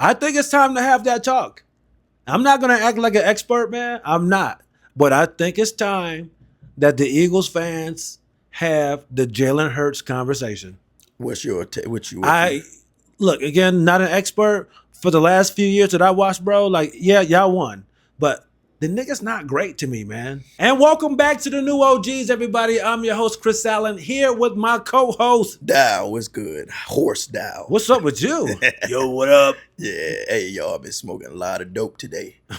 I think it's time to have that talk. I'm not going to act like an expert, man. I'm not. But I think it's time that the Eagles fans have the Jalen Hurts conversation. What's your Look, again, not an expert. For the last few years that I watched, bro, like, yeah, y'all won. But the nigga's not great to me, man. And welcome back to the new OGs, everybody. I'm your host, Chris Allen, here with my co-host. Dowell, what's good? Horse Dowell. What's up with you? Yo, what up? Yeah, hey, y'all, I've been smoking a lot of dope today. A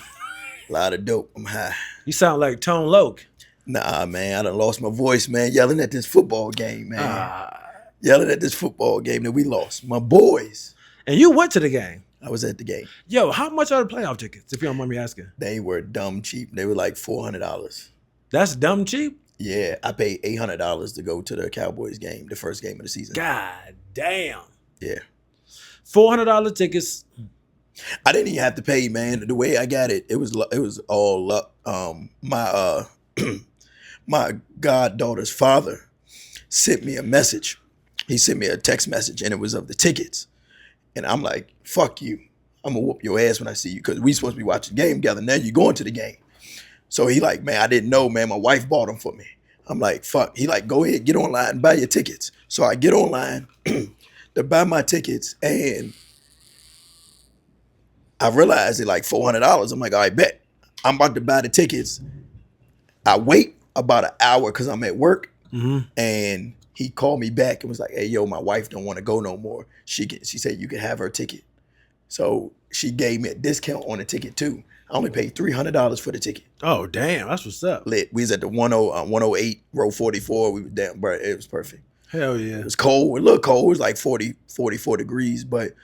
lot of dope. I'm high. You sound like Tone Loc. Nah, man, I done lost my voice, man, yelling at this football game, man. Yelling at this football game that we lost. My boys. And you went to the game. I was at the game. Yo, how much are the playoff tickets, if you don't mind me asking? They were dumb cheap. They were like $400. That's dumb cheap? Yeah, I paid $800 to go to the Cowboys game, the first game of the season. God damn. Yeah. $400 tickets. I didn't even have to pay, man. The way I got it, it was all luck. My goddaughter's father sent me a message. He sent me a text message, and it was of the tickets. And I'm like, fuck you. I'm going to whoop your ass when I see you because we supposed to be watching the game together. Now you're going to the game. So he like, man, I didn't know, man. My wife bought them for me. I'm like, fuck. He like, go ahead, get online and buy your tickets. So I get online to buy my tickets, and I realized it like $400. I'm like, all right, bet. I'm about to buy the tickets. I wait about an hour because I'm at work, and he called me back and was like, hey, yo, my wife don't want to go no more. She said you can have her ticket. So she gave me a discount on the ticket too. I only paid $300 for the ticket. Oh, damn. That's what's up. Lit. We was at the 108, row 44. We was down, bro. It was perfect. Hell yeah. It was cold. A little cold. It was like 44 degrees, but as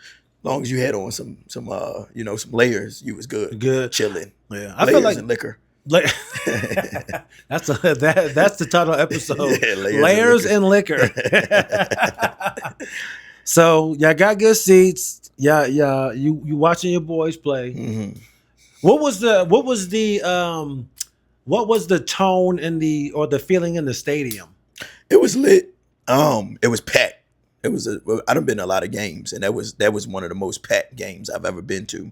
long as you had on some layers, you was good. Good. Chilling. Yeah. I feel like and liquor. That's the title episode. Yeah, layers and liquor. So y'all got good seats. Yeah. You watching your boys play. Mm-hmm. What was the tone in the feeling in the stadium? It was lit. It was packed. I done been to a lot of games, and that was one of the most packed games I've ever been to.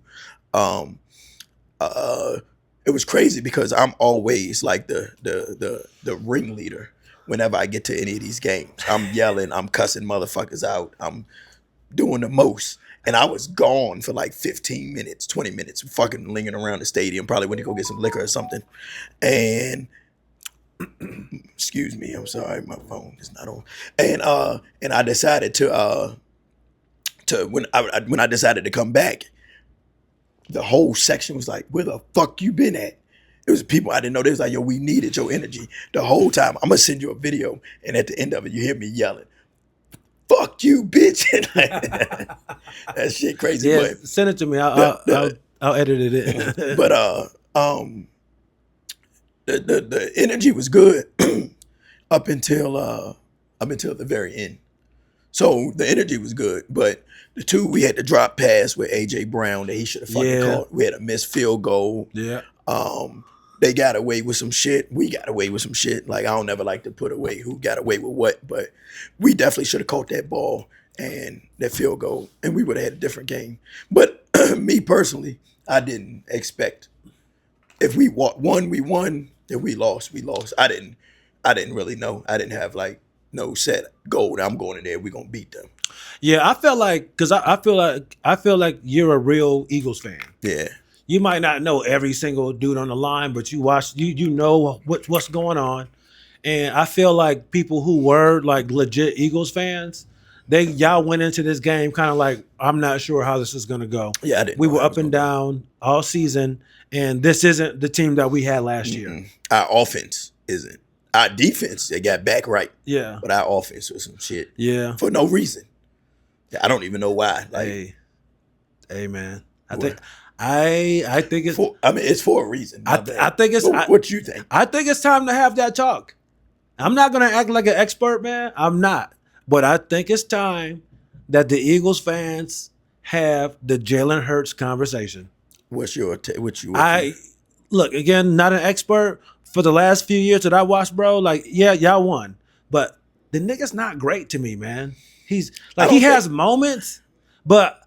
It was crazy because I'm always like the ringleader whenever I get to any of these games. I'm yelling, I'm cussing motherfuckers out, I'm doing the most. And I was gone for like 15 minutes, 20 minutes, fucking lingering around the stadium, probably went to go get some liquor or something. And excuse me, I'm sorry, my phone is not on. And I decided to when I decided to come back, the whole section was like, where the fuck you been at? It was people I didn't know. They was like, yo, we needed your energy the whole time. I'm going to send you a video. And at the end of it, you hear me yelling, fuck you, bitch. That shit crazy. Yeah, but send it to me. I'll edit it in. But the energy was good up until the very end. So the energy was good, but we had the drop pass with AJ Brown that he should have fucking caught. We had a missed field goal. Yeah. They got away with some shit. We got away with some shit. Like, I don't never like to put away who got away with what, but we definitely should have caught that ball and that field goal, and we would have had a different game. But me personally, I didn't expect if we won, we won. If we lost, we lost. I didn't really know. I didn't have like no set goal. I'm going in there. We're gonna beat them. Yeah, I felt like because I feel like you're a real Eagles fan. Yeah. You might not know every single dude on the line, but you watch, you know what's going on. And I feel like people who were like legit Eagles fans, y'all went into this game kind of like, I'm not sure how this is gonna go. Yeah, I didn't. We were up and down all season, and this isn't the team that we had last year. Our offense isn't. Our defense, they got back right. Yeah. But our offense was some shit. Yeah. For no reason. I don't even know why. Like, hey man. I think it's it's for a reason. I think it's what you think? I think it's time to have that talk. I'm not gonna act like an expert, man. I'm not. But I think it's time that the Eagles fans have the Jalen Hurts conversation. What's your look, again, not an expert. For the last few years that I watched, bro, like, yeah, y'all won. But the nigga's not great to me, man. He has moments, but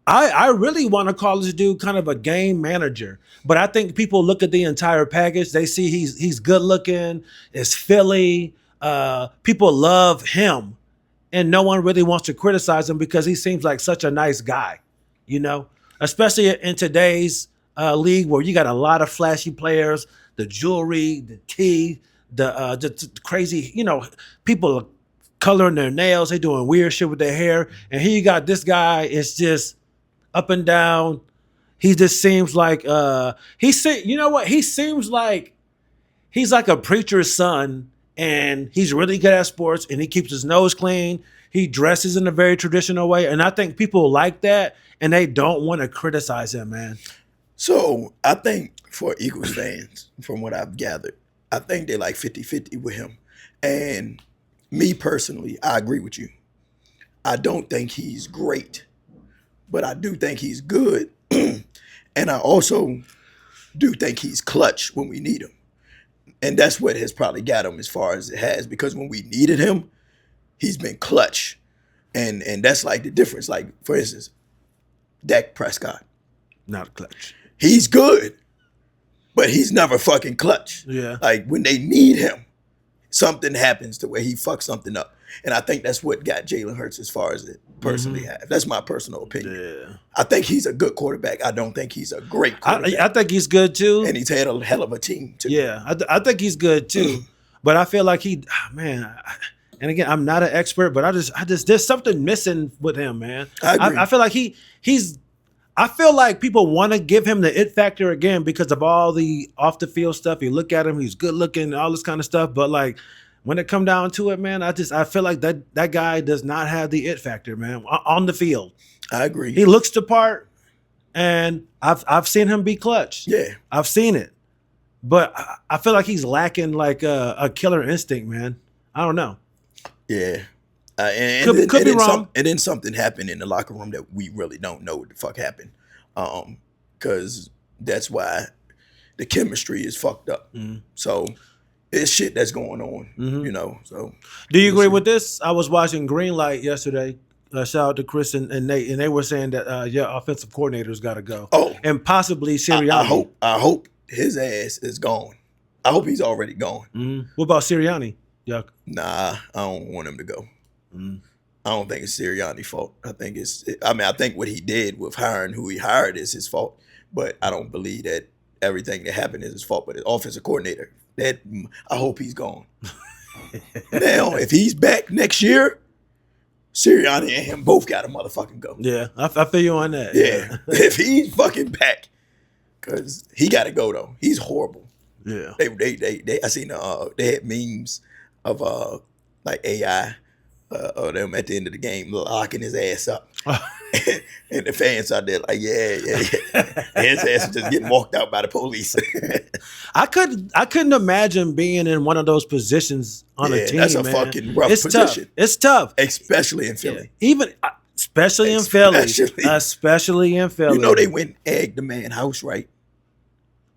I really want to call this dude kind of a game manager, but I think people look at the entire package. They see he's good looking. It's Philly. People love him, and no one really wants to criticize him because he seems like such a nice guy, you know. Especially in today's league where you got a lot of flashy players, the jewelry, the tea, the crazy, you know, people coloring their nails, they doing weird shit with their hair, and here you got this guy. It's just up and down. He just seems like you know what? He seems like he's like a preacher's son, and he's really good at sports, and he keeps his nose clean. He dresses in a very traditional way, and I think people like that, and they don't want to criticize him, man. So I think for Eagles fans, from what I've gathered, I think they like 50-50 with him. And me personally, I agree with you. I don't think he's great, but I do think he's good. And I also do think he's clutch when we need him. And that's what has probably got him as far as it has, because when we needed him, he's been clutch. And that's like the difference. Like, for instance, Dak Prescott. Not clutch. He's good, but he's never fucking clutch. Yeah. Like, when they need him, something happens to where he fucks something up. And I think that's what got Jalen Hurts as far as it personally have. That's my personal opinion. Yeah. I think he's a good quarterback. I don't think he's a great quarterback. I think he's good too. And he's had a hell of a team too. Yeah, I think he's good too. But I feel like and again, I'm not an expert, but I just there's something missing with him, man. I agree. I feel like I feel like people want to give him the it factor again because of all the off the field stuff. You look at him, he's good looking, all this kind of stuff. But like when it come down to it, man, I feel like that guy does not have the it factor, man, on the field. I agree. He looks the part, and I've seen him be clutch. Yeah. I've seen it. But I feel like he's lacking like a killer instinct, man. I don't know. Yeah. Could be wrong. And then something happened in the locker room that we really don't know what the fuck happened. Because that's why the chemistry is fucked up. Mm-hmm. So it's shit that's going on, you know. So do you agree with this? I was watching Greenlight yesterday. Shout out to Chris and Nate, and they were saying that your offensive coordinator's got to go. Oh, and possibly Sirianni. I hope his ass is gone. I hope he's already gone. Mm-hmm. What about Sirianni? Yeah. Nah, I don't want him to go. Mm. I don't think it's Sirianni's fault. I think what he did with hiring who he hired is his fault. But I don't believe that everything that happened is his fault. But his offensive coordinator, I hope he's gone. Now, if he's back next year, Sirianni and him both got to motherfucking go. Yeah, I feel you on that. Yeah. If he's fucking back, because he got to go though. He's horrible. Yeah. I seen they had memes of like AI of them at the end of the game locking his ass up. And the fans out there like, yeah. His ass is just getting walked out by the police. I couldn't imagine being in one of those positions on a team. That's a man. fucking rough position. It's tough. Especially in Philly. Yeah. Especially in Philly. You know they went and egged the man house, right?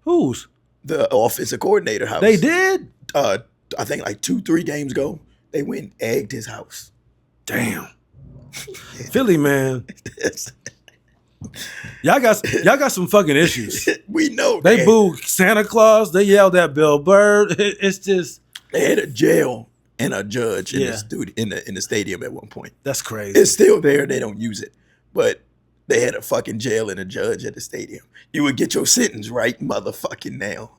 Whose? The offensive coordinator house. They did? I think like 2-3 games ago, they went and egged his house. Damn. Philly, man. Y'all got some fucking issues. We know. They booed Santa Claus. They yelled at Bill Burr. It's just they had a jail and a judge in the stadium at one point. That's crazy. It's still there. They don't use it, but they had a fucking jail and a judge at the stadium. You would get your sentence right, motherfucking now,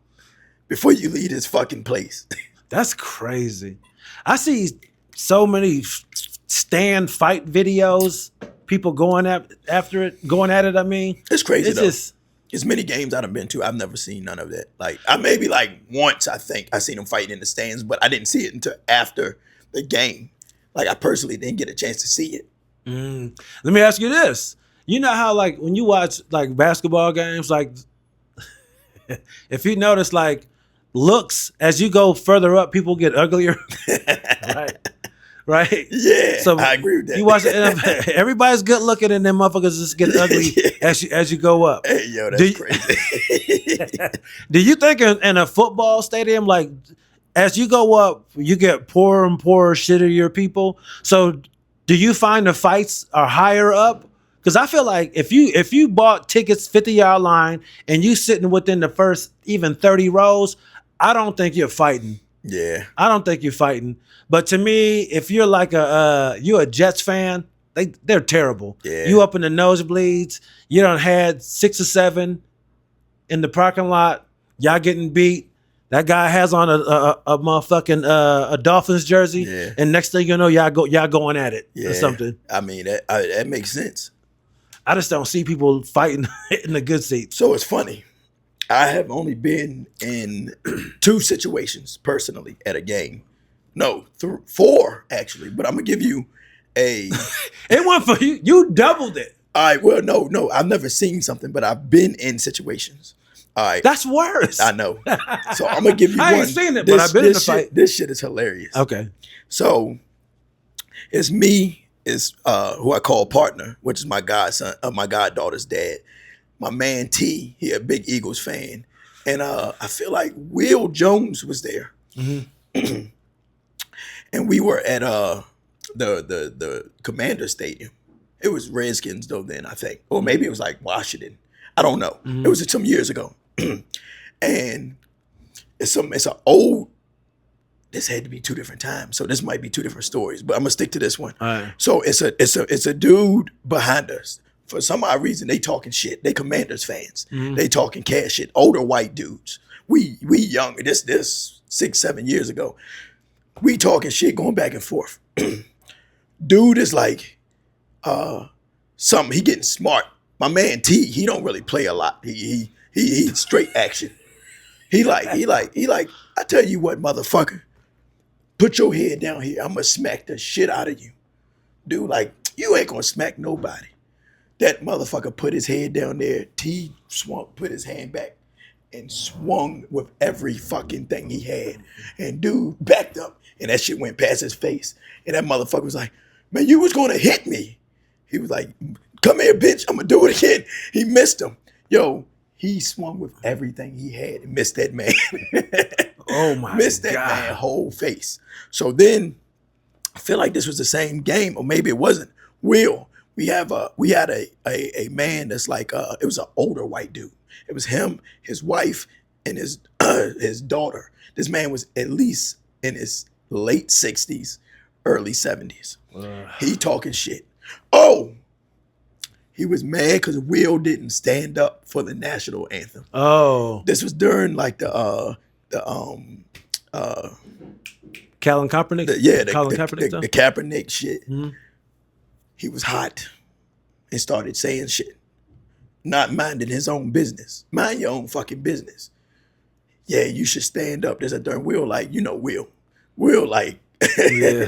before you leave this fucking place. That's crazy. I see so many stand fight videos. People going at it. I mean, it's crazy. It's though. just as many games I've been to, I've never seen none of that. Like I maybe like once I think I seen them fighting in the stands, but I didn't see it until after the game. Like I personally didn't get a chance to see it. Let me ask you this: you know how like when you watch like basketball games, like if you notice like looks as you go further up, people get uglier, right? Yeah, so I agree with that. You watch the NFL, everybody's good looking, and then motherfuckers just get ugly as you go up. Hey, yo, that's crazy. Do you think in a football stadium, like as you go up, you get poorer and poorer, shittier people? So do you find the fights are higher up Because I feel like if you bought tickets 50-yard line and you sitting within the first even 30 rows, I don't think you're fighting. Yeah. I don't think you're fighting. But to me, if you're like you're a Jets fan, they're terrible. Yeah. You up in the nosebleeds, you done had 6 or 7 in the parking lot, y'all getting beat. That guy has on a motherfucking a Dolphins jersey, Yeah. and next thing you know, y'all going at it Yeah. or something. I mean, that makes sense. I just don't see people fighting in the good seats. So it's funny. I have only been in 2 situations personally at a game. No, 4 actually. But I'm gonna give you a. It went for you. You doubled it. All right. Well, no. I've never seen something, but I've been in situations. All right. That's worse. I know. So I'm gonna give you I one. ain't seen it, but I've been in the fight. This shit is hilarious. Okay. So it's me. Is who I call partner, which is my godson, my goddaughter's dad. My man T, he a big Eagles fan, and I feel like Will Jones was there, and we were at the Commander Stadium. It was Redskins though then, I think, or maybe it was like Washington. I don't know. It was some years ago, and it's an old. This had to be 2 different times, so this might be 2 different stories. But I'm gonna stick to this one. All right. So it's a dude behind us. For some odd reason, they talking shit. They Commanders fans. They talking cash shit. Older white dudes. We young. This 6-7 years ago. We talking shit, going back and forth. Dude is like, something. He getting smart. My man T, he don't really play a lot. He straight action. He like. I tell you what, motherfucker. Put your head down here. I'm gonna smack the shit out of you. Dude, like, you ain't gonna smack nobody. That motherfucker put his head down there. T swung, put his hand back, and swung with every fucking thing he had. And dude backed up, and that shit went past his face. And that motherfucker was like, man, you was gonna hit me. He was like, come here, bitch. I'm gonna do it again. He missed him. Yo, he swung with everything he had and missed that man. Oh my Missed that God. man whole face. So then I feel like this was the same game, or maybe it wasn't. Will, we had a man that's like it was an older white dude. It was him, his wife, and his daughter. This man was at least in his late 60s, early 70s. He talking shit. Oh, he was mad because Will didn't stand up for the national anthem. Oh. This was during like the Colin Kaepernick? Colin Kaepernick stuff? the Kaepernick shit. He was hot and started saying shit, not minding his own business. Mind your own fucking business. Yeah, you should stand up. There's a darn Will, like, you know, Will like, Yeah.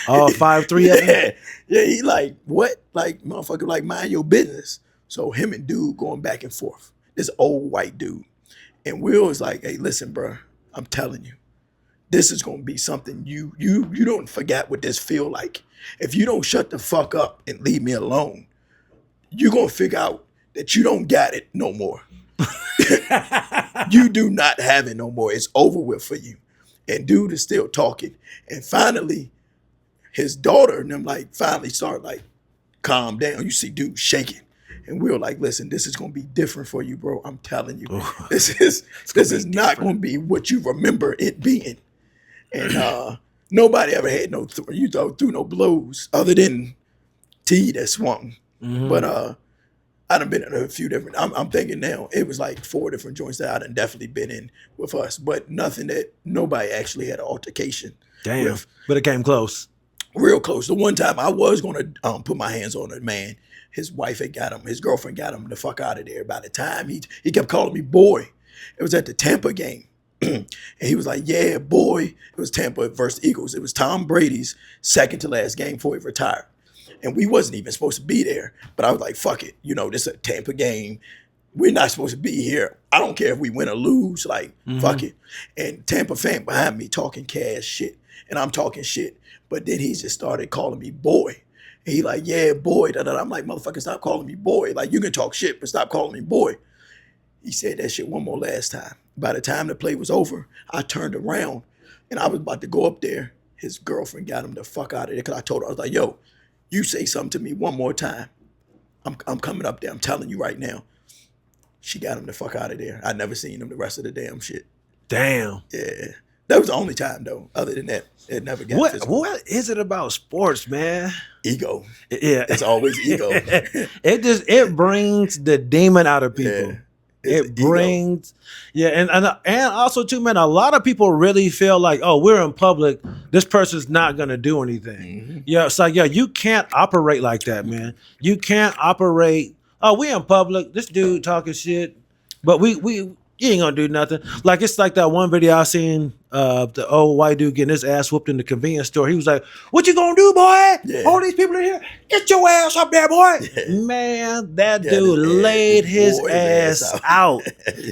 All 5'3" of them? Yeah, he like, what? Like, motherfucker, like, mind your business. So him and dude going back and forth. This old white dude. And Will is like, hey, listen, bro, I'm telling you, this is gonna be something you don't forget what this feel like. If you don't shut the fuck up and leave me alone, you're gonna figure out that you don't got it no more. You do not have it no more. It's over with for you. And dude is still talking. And finally, his daughter and them like finally start like, calm down. You see dude shaking. And we were like, listen, this is gonna be different for you, bro. I'm telling you. This is not gonna be what you remember it being. And nobody ever had threw no blows other than T that swung. But I done been in a few different, I'm thinking now, it was like 4 different joints that I done definitely been in with us, but nothing that nobody actually had an altercation. Damn. With. But it came close. Real close. The one time I was gonna put my hands on a man, his wife had got him, his girlfriend got him the fuck out of there. By the time he kept calling me boy. It was at the Tampa game. And he was like, yeah, boy. It was Tampa versus Eagles. It was Tom Brady's second to last game before he retired. And we wasn't even supposed to be there. But I was like, fuck it. You know, this is a Tampa game. We're not supposed to be here. I don't care if we win or lose. Like, fuck it. And Tampa fan behind me talking cash shit. And I'm talking shit. But then he just started calling me boy. And he like, yeah, boy. Da, da, da. I'm like, motherfucker, stop calling me boy. Like, you can talk shit, but stop calling me boy. He said that shit one more last time. By the time the play was over, I turned around and I was about to go up there. His girlfriend got him the fuck out of there because I told her, I was like, yo, you say something to me one more time, I'm coming up there. I'm telling you right now. She got him the fuck out of there. I never seen him the rest of the damn shit. Damn. Yeah. That was the only time though. Other than that, it never got physical. What is it about sports, man? Ego. Yeah. It's always ego. it brings the demon out of people. Yeah. It brings, and also too, man. A lot of people really feel like, oh, we're in public. This person's not gonna do anything. Mm-hmm. Yeah, it's like, you can't operate like that, man. You can't operate. Oh, we in public. This dude talking shit, but you ain't gonna do nothing. Like, it's like that one video I seen the old white dude getting his ass whooped in the convenience store. He was like, "What you gonna do, boy? Yeah. All these people in here, get your ass up there, boy." Yeah. Man, that dude laid his ass out.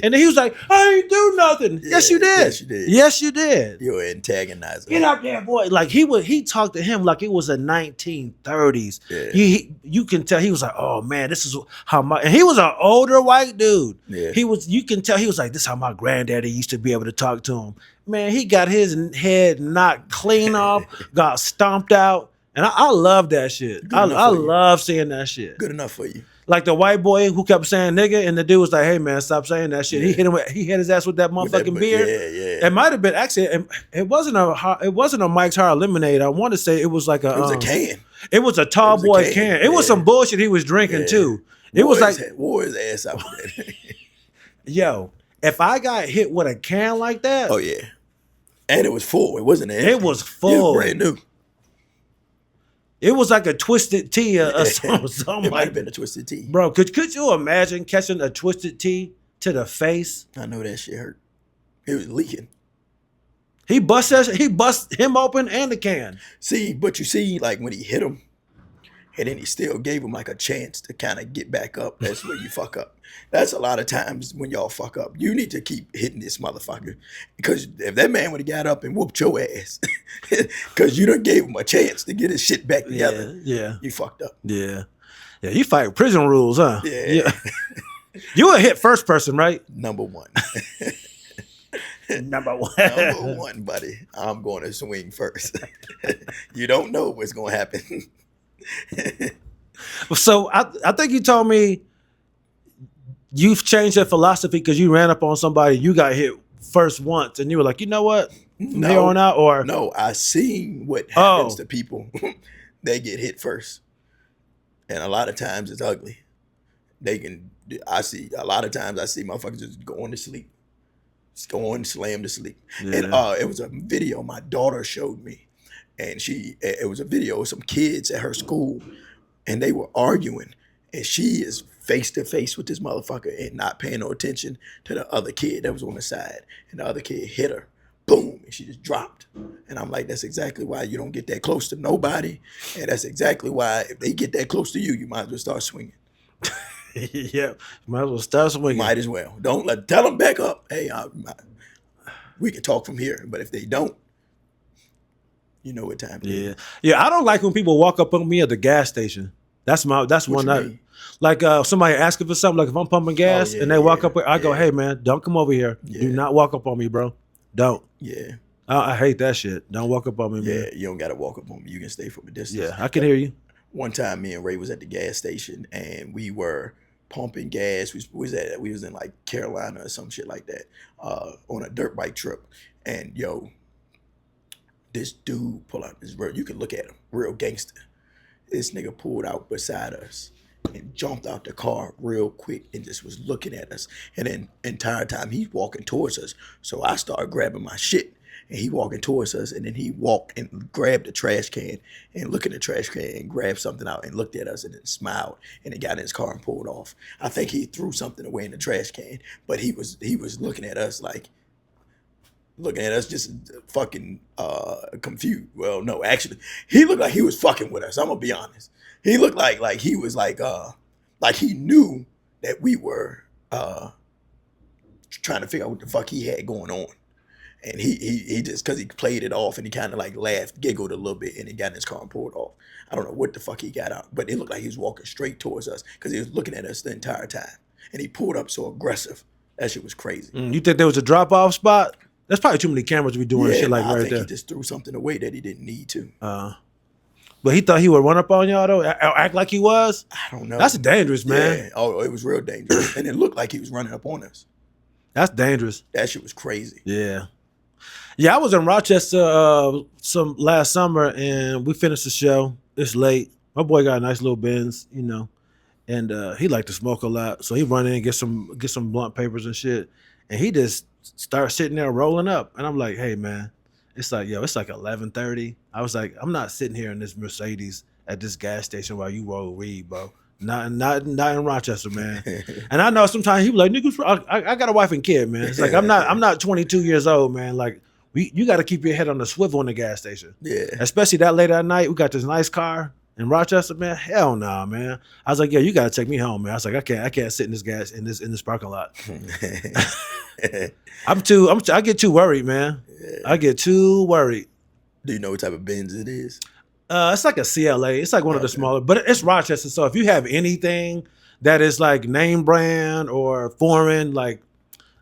And then he was like, "I ain't do nothing." Yeah, Yes, you did. yes, you did. Yes, you did. You're an antagonizer. Get up there, boy. Like, he talked to him like it was the 1930s. Yeah. You can tell he was like, "Oh man, this is how my," and he was an older white dude. Yeah. You can tell he was like, "This is how my granddaddy used to be able to talk to him." Man, he got his head knocked clean off, got stomped out. And I love that shit. I love seeing that shit. Good enough for you. Like the white boy who kept saying nigga, and the dude was like, "Hey man, stop saying that shit." Yeah. He hit his ass with that motherfucking beard. Yeah. It might have been actually. It wasn't a Mike's Hard Lemonade. I want to say it was like it was a can. It was a tall boy can. It was some bullshit he was drinking too. It was like wore his ass out with that. Yo, if I got hit with a can like that, oh yeah, and it was full. It wasn't empty. It was full. It was brand new. It was like a twisted tea or something. It might have been a twisted tea. Bro, could you imagine catching a twisted tea to the face? I know that shit hurt. It was leaking. He bust him open and the can. But you see, like when he hit him, and then he still gave him like a chance to kind of get back up. That's where you fuck up. That's a lot of times when y'all fuck up. You need to keep hitting this motherfucker. Because if that man would have got up and whooped your ass, because you done gave him a chance to get his shit back together, you fucked up. Yeah, you fight prison rules, huh? Yeah. You a hit first person, right? Number one. Number one, buddy. I'm going to swing first. You don't know what's going to happen. So I think you told me you've changed your philosophy because you ran up on somebody, you got hit first once, and you were like, you know what? From here on out, or no, I seen what happens to people. They get hit first, and a lot of times it's ugly. I see motherfuckers just going to sleep, just going slam to sleep. Yeah. And it was a video my daughter showed me. And it was a video of some kids at her school, and they were arguing, and she is face to face with this motherfucker and not paying no attention to the other kid that was on the side, and the other kid hit her, boom, and she just dropped. And I'm like, that's exactly why you don't get that close to nobody, and that's exactly why if they get that close to you, you might as well start swinging. Yeah, might as well start swinging. Might as well. Tell them back up. Hey, we can talk from here, but if they don't, you know what time it is. Yeah. I don't like when people walk up on me at the gas station. That's one that, like somebody asking for something. Like if I'm pumping gas and they walk up, I go, "Hey man, don't come over here. Do not walk up on me, bro. Don't." Yeah. I hate that shit. Don't walk up on me, man. Yeah, you don't gotta walk up on me. You can stay from a distance. Yeah, I can hear you. One time, me and Ray was at the gas station and we were pumping gas. We was in like Carolina or some shit like that, on a dirt bike trip, and this dude pull out this you can look at him, real gangster. This nigga pulled out beside us and jumped out the car real quick and just was looking at us. And then entire time he's walking towards us. So I started grabbing my shit and he walking towards us, and then he walked and grabbed the trash can and looked in the trash can and grabbed something out and looked at us and then smiled and then got in his car and pulled off. I think he threw something away in the trash can, but he was looking at us like, just fucking confused. Well, no, actually, he looked like he was fucking with us. I'm gonna be honest. He looked like he was like he knew that we were trying to figure out what the fuck he had going on. And he just, because he played it off and he kind of like laughed, giggled a little bit, and he got in his car and pulled off. I don't know what the fuck he got out, but it looked like he was walking straight towards us because he was looking at us the entire time. And he pulled up so aggressive. That shit was crazy. You think there was a drop-off spot? There's probably too many cameras to be doing shit like right there. I think he just threw something away that he didn't need to. But he thought he would run up on y'all though, act like he was. I don't know. That's dangerous, man. Yeah. Oh, it was real dangerous, and it looked like he was running up on us. That's dangerous. That shit was crazy. Yeah. Yeah, I was in Rochester some last summer, and we finished the show. It's late. My boy got a nice little Benz, you know, and he liked to smoke a lot, so he run in and get some blunt papers and shit, and he just starts sitting there rolling up, and I'm like, hey man, it's like 11:30. I was like, I'm not sitting here in this Mercedes at this gas station while you roll weed, bro. Not in Rochester, man. And I know sometimes he be like, niggas, I got a wife and kid, man. It's like I'm not 22 years old, man. Like you got to keep your head on the swivel in the gas station. Yeah. Especially that late at night. We got this nice car in Rochester, man. Hell no, nah, man. I was like, yeah, you got to take me home, man. I was like, I can't sit in this parking lot. I get too worried, man. Yeah. I get too worried. Do you know what type of Benz it is? It's like a CLA. It's like one of the smaller, but it's Rochester. So if you have anything that is like name brand or foreign, like,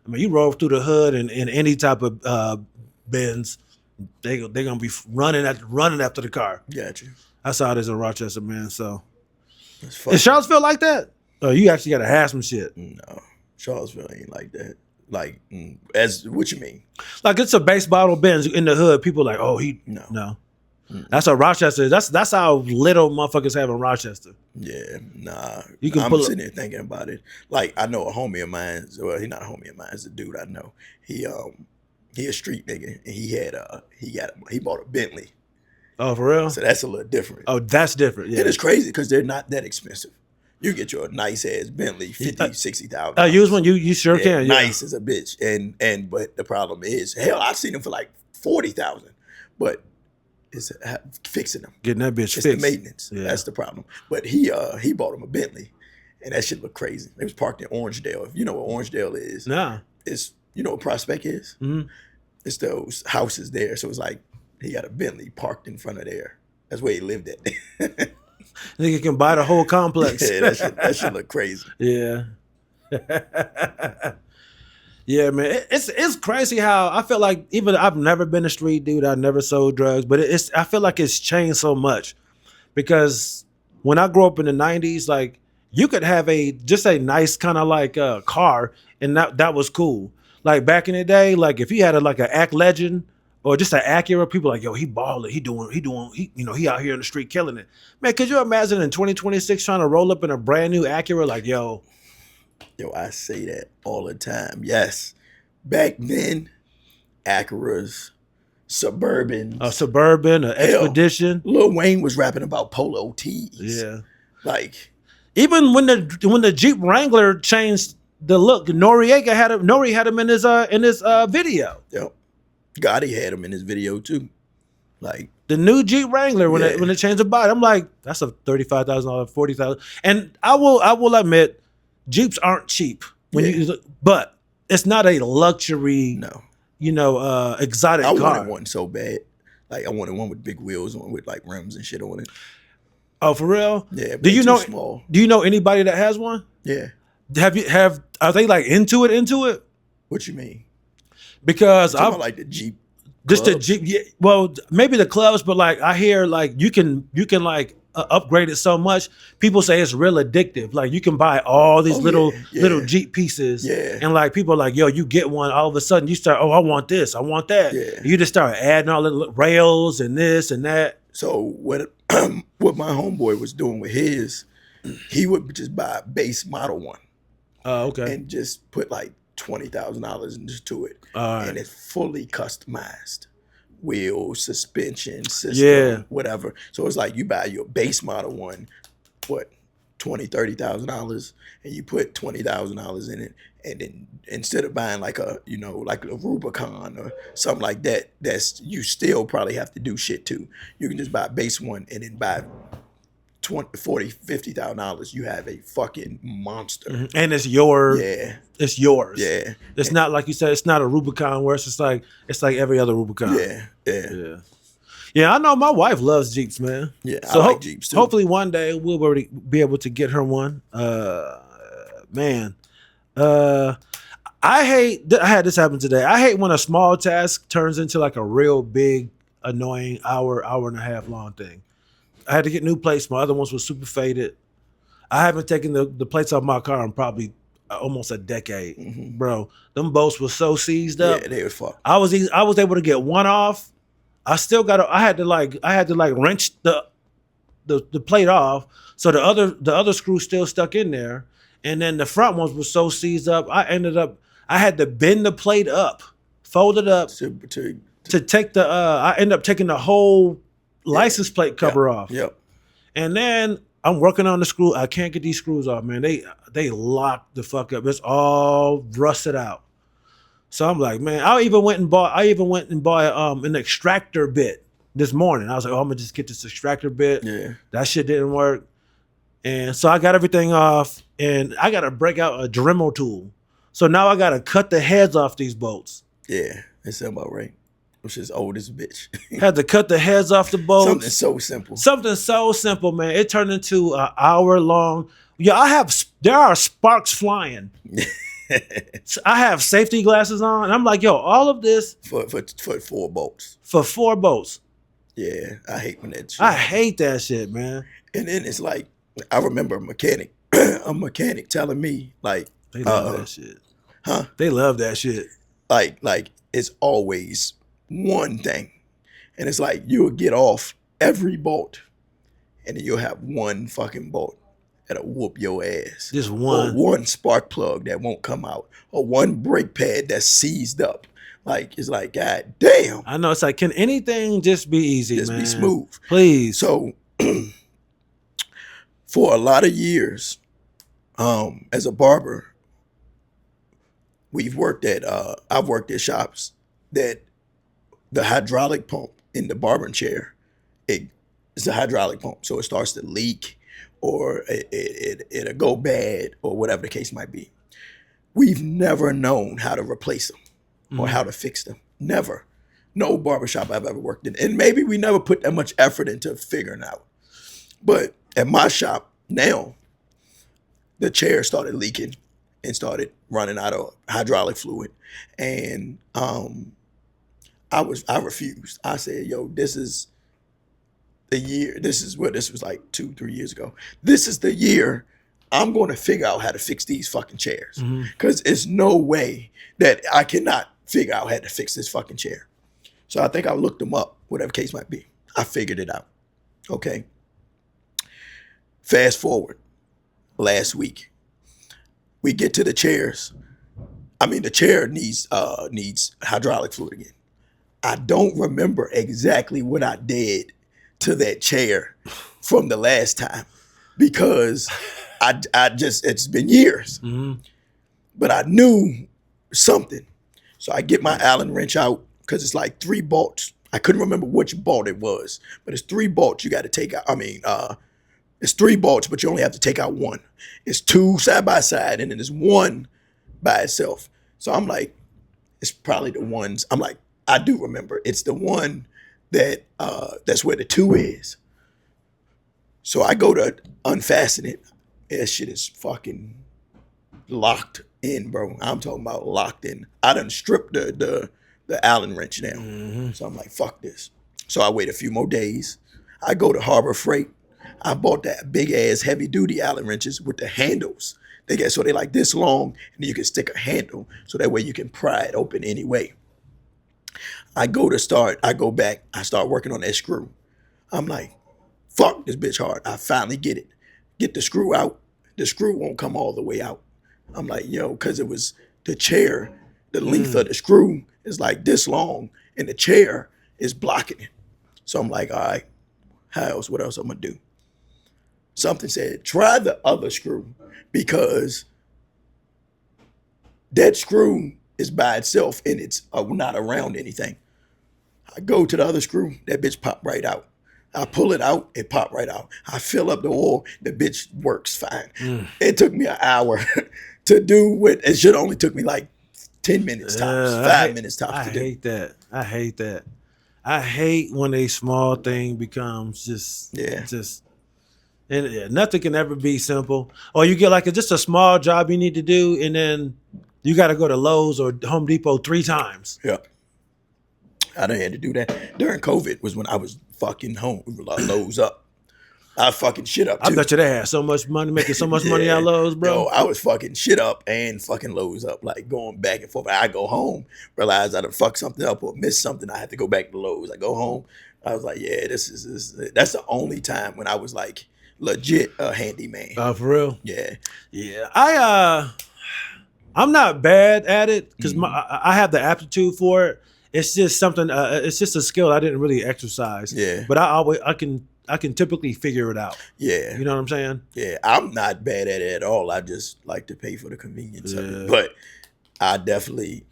I mean, you roll through the hood in any type of Benz, they're gonna be running after the car. Gotcha. That's how it is in Rochester, man. So is Charlottesville like that? Oh, you actually gotta have some shit. No, Charlottesville ain't like that. Like, as what you mean? Like it's a base bottle Benz in the hood. People like, oh, no. That's how Rochester is. That's how little motherfuckers have in Rochester. Yeah, nah. I'm sitting there thinking about it. Like, I know a homie of mine. Well, he's not a homie of mine. He's a dude I know. He a street nigga, and he bought a Bentley. Oh, for real? So that's a little different. Oh, that's different. Yeah, it is crazy because they're not that expensive. You get your nice ass Bentley, $50,000-$60,000. I use one. You sure can. Yeah. Nice as a bitch. And but the problem is, hell, I've seen them for like $40,000, but it's fixing them, getting that bitch it's fixed. The maintenance. Yeah. That's the problem. But he bought him a Bentley, and that shit looked crazy. It was parked in Orangedale. If you know what Orangedale is, nah, it's what Prospect is. Mm-hmm. It's those houses there. So it's like he got a Bentley parked in front of there. That's where he lived at. Nigga can buy the whole complex. Yeah, that shit look crazy. Yeah. Yeah, man. It's crazy how I feel like, even I've never been a street dude. I never sold drugs, but I feel like it's changed so much, because when I grew up in the 90s, like you could have just a nice kind of like car, and that was cool. Like back in the day, like if you had like an Act Legend or just an Acura, people like, yo, he balling, he out here in the street killing it. Man, could you imagine in 2026 trying to roll up in a brand new Acura? Like, yo, I say that all the time. Yes. Back then, Acuras, Suburban, Expedition. Lil Wayne was rapping about polo tees. Yeah. Like, even when the Jeep Wrangler changed the look, Nori had him in his video. Yep. Gotti had him in his video too. Like the new Jeep Wrangler when it changed the body, I'm like, that's a $35,000, $40,000. And I will admit, Jeeps aren't cheap but it's not a luxury. No, exotic car. I wanted one so bad. Like I wanted one with big wheels on, with like rims and shit on it. Oh, for real? Yeah. Do you know? Small. Do you know anybody that has one? Yeah. Are they like into it? What you mean? Because I'm like the Jeep. Just the Jeep. Yeah, well, maybe the clubs, but like I hear like you can like upgrade it so much. People say it's real addictive. Like you can buy all these little Jeep pieces, and like people are like, yo, you get one. All of a sudden you start, I want this, I want that. Yeah. You just start adding all the rails and this and that. So what my homeboy was doing with his, he would just buy a base model one. Oh, okay. And just put like $20,000 into it, right. And it's fully customized. Wheels, suspension, system, whatever. So it's like you buy your base model one, $20,000-$30,000, and you put $20,000 in it, and then instead of buying like a Rubicon or something like that, that's you still probably have to do shit too. You can just buy a base one and then buy $40,000-$50,000. You have a fucking monster, and it's yours. Yeah, it's yours. Yeah, it's not like you said. It's not a Rubicon where it's like every other Rubicon. Yeah. I know my wife loves Jeeps, man. Yeah, so I like Jeeps too. Hopefully one day we'll already be able to get her one. Man, I had this happen today. I hate when a small task turns into like a real big, annoying hour and a half long thing. I had to get new plates. My other ones were super faded. I haven't taken the plates off my car in probably almost a decade, bro. Them bolts were so seized up. Yeah, they was fucked. I was able to get one off. I still got. I had to wrench the plate off, so the other screw still stuck in there, and then the front ones were so seized up. I had to bend the plate up, fold it up to take the. I ended up taking the whole license plate cover off. Yep. And then I'm working on the screw. I can't get these screws off, man. They lock the fuck up. It's all rusted out. So I'm like, man, I even went and bought an extractor bit this morning. I was like, oh, I'm gonna just get this extractor bit. Yeah. That shit didn't work. And so I got everything off, and I gotta break out a Dremel tool. So now I gotta cut the heads off these bolts. Yeah, that sound about right. Which is old as a bitch. Had to cut the heads off the bolts. Something so simple. Man. It turned into an hour long. Yeah, there are sparks flying. I have safety glasses on. And I'm like, yo, all of this for 4 bolts. For 4 bolts. Yeah, I hate when that shit. I hate that shit, man. And then it's like, I remember a mechanic telling me, like, they love that shit. Huh? They love that shit. Like it's always one thing. And it's like you'll get off every bolt and then you'll have one fucking bolt that'll whoop your ass. Just one. Or one spark plug that won't come out. Or one brake pad that's seized up. Like, it's like, God damn. I know. It's like, can anything just be easy, just man? be smooth. Please. So, for a lot of years, as a barber, I've worked at shops that the hydraulic pump in the barbering chair, it's a hydraulic pump. So it starts to leak or it'll go bad or whatever the case might be. We've never known how to replace them or how to fix them. Never. No barbershop I've ever worked in. And maybe we never put that much effort into figuring out. But at my shop now, the chair started leaking and started running out of hydraulic fluid. And I refused. I said, yo, this is the year. This was like 2-3 years ago. This is the year I'm going to figure out how to fix these fucking chairs. Because it's no way that I cannot figure out how to fix this fucking chair. So I think I looked them up, whatever case might be. I figured it out. Okay. Fast forward. Last week, we get to the chairs. I mean, the chair needs hydraulic fluid again. I don't remember exactly what I did to that chair from the last time because it's been years. But I knew something. So I get my Allen wrench out because it's like 3 bolts. I couldn't remember which bolt it was, but it's 3 bolts you got to take out. I mean, it's 3 bolts, but you only have to take out 1. It's 2 side by side, and then there's 1 by itself. So I'm like, it's probably the ones. I'm like, I do remember. It's the one that that's where the 2 is. So I go to unfasten it. That shit is fucking locked in, bro. I'm talking about locked in. I done stripped the Allen wrench now. So I'm like, fuck this. So I wait a few more days. I go to Harbor Freight. I bought that big ass heavy duty Allen wrenches with the handles. So they like this long, and you can stick a handle so that way you can pry it open anyway. I go back, I start working on that screw. I'm like, fuck this bitch hard. I finally get it. Get the screw out. The screw won't come all the way out. I'm like, yo, because it was the chair, the length of the screw is like this long, and the chair is blocking it. So I'm like, all right, what else I'm gonna do? Something said, try the other screw because that screw is by itself and it's not around anything. I go to the other screw, that bitch pop right out. I pull it out, it pop right out. I fill up the oil, the bitch works fine. It took me an hour to do what it should only took me like 10 minutes tops, 5 minutes tops to do. I hate that. I hate when a small thing becomes just and nothing can ever be simple. Or you get like just a small job you need to do, and then you got to go to Lowe's or Home Depot 3 times. Yeah. I done had to do that. During COVID was when I was fucking home. We were like Lowe's up. I fucking shit up too. I bet you they had so much money, making so much money out of Lowe's, bro. Yo, I was fucking shit up and fucking Lowe's up, like going back and forth. I go home, realize I done fucked something up or missed something. I had to go back to Lowe's. I go home. I was like, yeah, this. That's the only time when I was like legit a handyman. Oh, for real? Yeah. Yeah. I'm not bad at it because I have the aptitude for it. It's just something. It's just a skill I didn't really exercise. Yeah. But I can typically figure it out. Yeah. You know what I'm saying? Yeah. I'm not bad at it at all. I just like to pay for the convenience of it. But I definitely,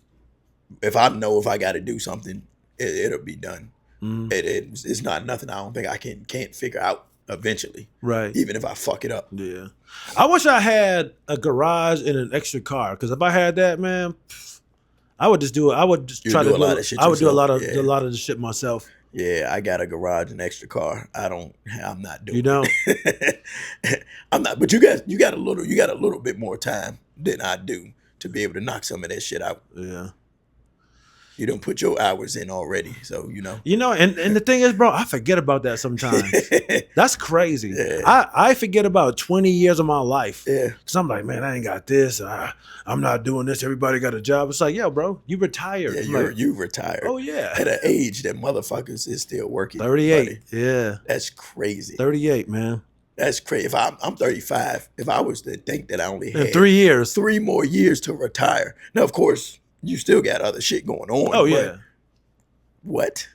if I got to do something, it'll be done. It's not nothing I don't think I can't figure out eventually. Right. Even if I fuck it up. Yeah. I wish I had a garage and an extra car, because if I had that, man, I would just do it. I would just try to do a lot of shit. I would do a lot of the shit myself. Yeah, I got a garage and extra car. I'm not doing. You don't. I'm not. But you got a little bit more time than I do to be able to knock some of that shit out. Yeah. You don't put your hours in already, so you know. You know, and the thing is, bro, I forget about that sometimes. That's crazy. Yeah. I forget about 20 years of my life. Yeah. Because I'm like, man, I ain't got this. I'm not doing this. Everybody got a job. It's like, yo, bro, you retired. Yeah, you retired. Oh, yeah. At an age that motherfuckers is still working. 38. Buddy. Yeah. That's crazy. 38, man. That's crazy. If I'm 35, if I was to think that I only had 3 years, 3 more years to retire. Now, of course, you still got other shit going on. Oh, yeah. What?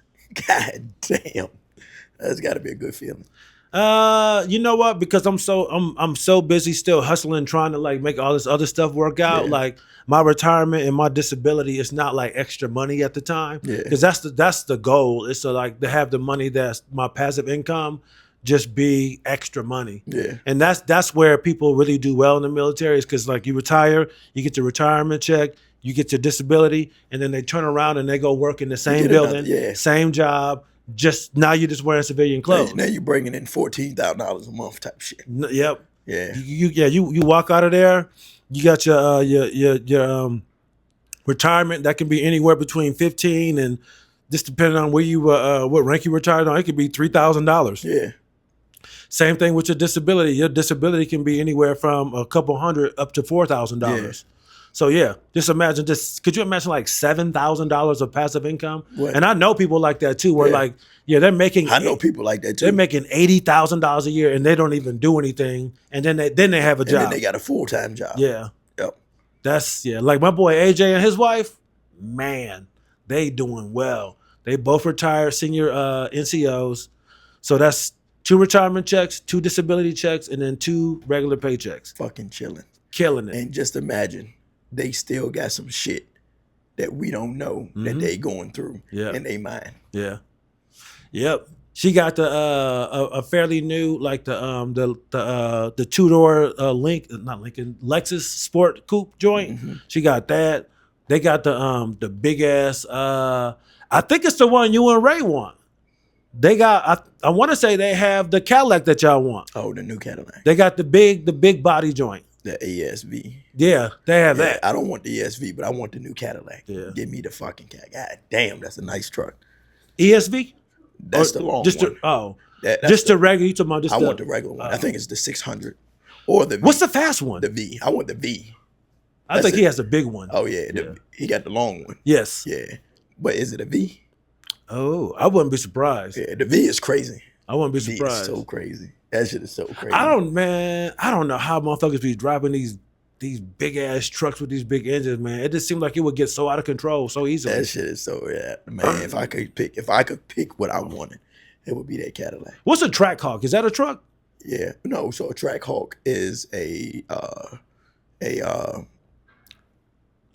God damn. That's got to be a good feeling. You know what? Because I'm so busy still hustling, trying to like make all this other stuff work out. Yeah. Like my retirement and my disability is not like extra money at the time. Yeah. Because that's the goal. Is to have the money that's my passive income just be extra money. Yeah. And that's where people really do well in the military, is because like you retire, you get your retirement check, you get your disability, and then they turn around and they go work in the same building, same job. Just now you're just wearing civilian clothes. Now you're bringing in $14,000 a month type shit. Yep. Yeah. You walk out of there, you got your retirement that can be anywhere between 15 and just depending on where you what rank you retired on, it could be $3,000. Yeah. Same thing with your disability. Your disability can be anywhere from a couple hundred up to $4,000. Yeah. So yeah, just imagine. Could you imagine like $7,000 of passive income? What? And I know people like that too. Where they're making. I know people like that too. They're making $80,000 a year, and they don't even do anything. And then they have a job. And then they got a full-time job. Yeah. Yep. Like my boy AJ and his wife. Man, they doing well. They both retired senior NCOs. So that's 2 retirement checks, 2 disability checks, and then 2 regular paychecks. Fucking chilling. Killing it. And just imagine, they still got some shit that we don't know that they going through in their mind. Yeah. Yep. She got the a fairly new, like the 2-door Lexus Sport Coupe joint. Mm-hmm. She got that. They got the big ass. I think it's the one you and Ray want. They got. I want to say they have the Cadillac that y'all want. Oh, the new Cadillac. They got the big body joint. The ESV. Yeah, they have that. I don't want the ESV, but I want the new Cadillac. Yeah. Give me the fucking Cadillac. God damn, that's a nice truck. ESV? That's the long one. Just the regular. You talking about I want the regular one. I think it's the 600 or the V. What's the fast one? The V. I want the V. I think he has the big one. Oh yeah, he got the long one. Yes. Yeah, but is it a V? Oh, I wouldn't be surprised. Yeah, the V is crazy. I wouldn't be surprised. V is so crazy. That shit is so crazy. I don't know how motherfuckers be driving these big ass trucks with these big engines, man. It just seems like it would get so out of control so easily. That shit is so man. If I could pick what I wanted, it would be that Cadillac. What's a Trackhawk? Is that a truck? Yeah, no. So a Trackhawk is a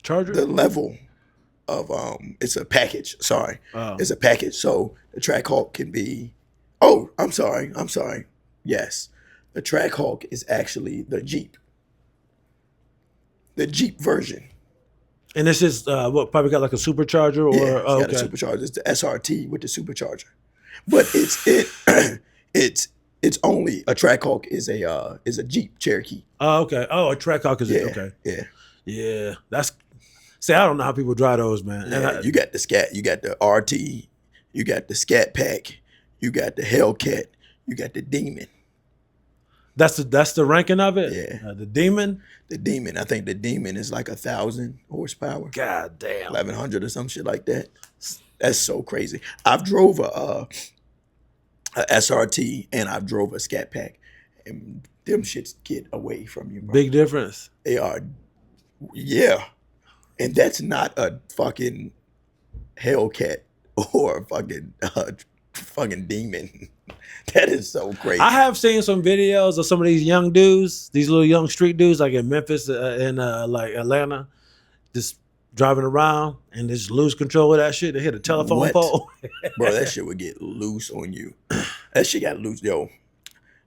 Charger. The level of it's a package. Sorry, it's a package. So the Trackhawk can be. Oh, I'm sorry. Yes, the Trackhawk is actually the Jeep. The Jeep version. And this is probably got like a supercharger or it's got a supercharger. It's the SRT with the supercharger. But it's only a Trackhawk is a Jeep Cherokee. Oh, okay. Oh, a Trackhawk is okay. Yeah. Yeah. I don't know how people drive those, man. Yeah, you got the Scat, you got the RT, you got the Scat Pack, you got the Hellcat, you got the Demon. That's the ranking of it. Yeah. The Demon. The Demon. I think the Demon is like 1,000 horsepower, God damn. 1,100 or some shit like that. That's so crazy. I've drove a SRT and I've drove a Scat Pack, and them shits get away from you, bro. Big difference. They are, yeah. And that's not a fucking Hellcat or a fucking Demon. That is so crazy. I have seen some videos of some of these young dudes, these little young street dudes, like in Memphis and like Atlanta, just driving around and just lose control of that shit. They hit a telephone pole. Bro, that shit would get loose on you. That shit got loose. Yo,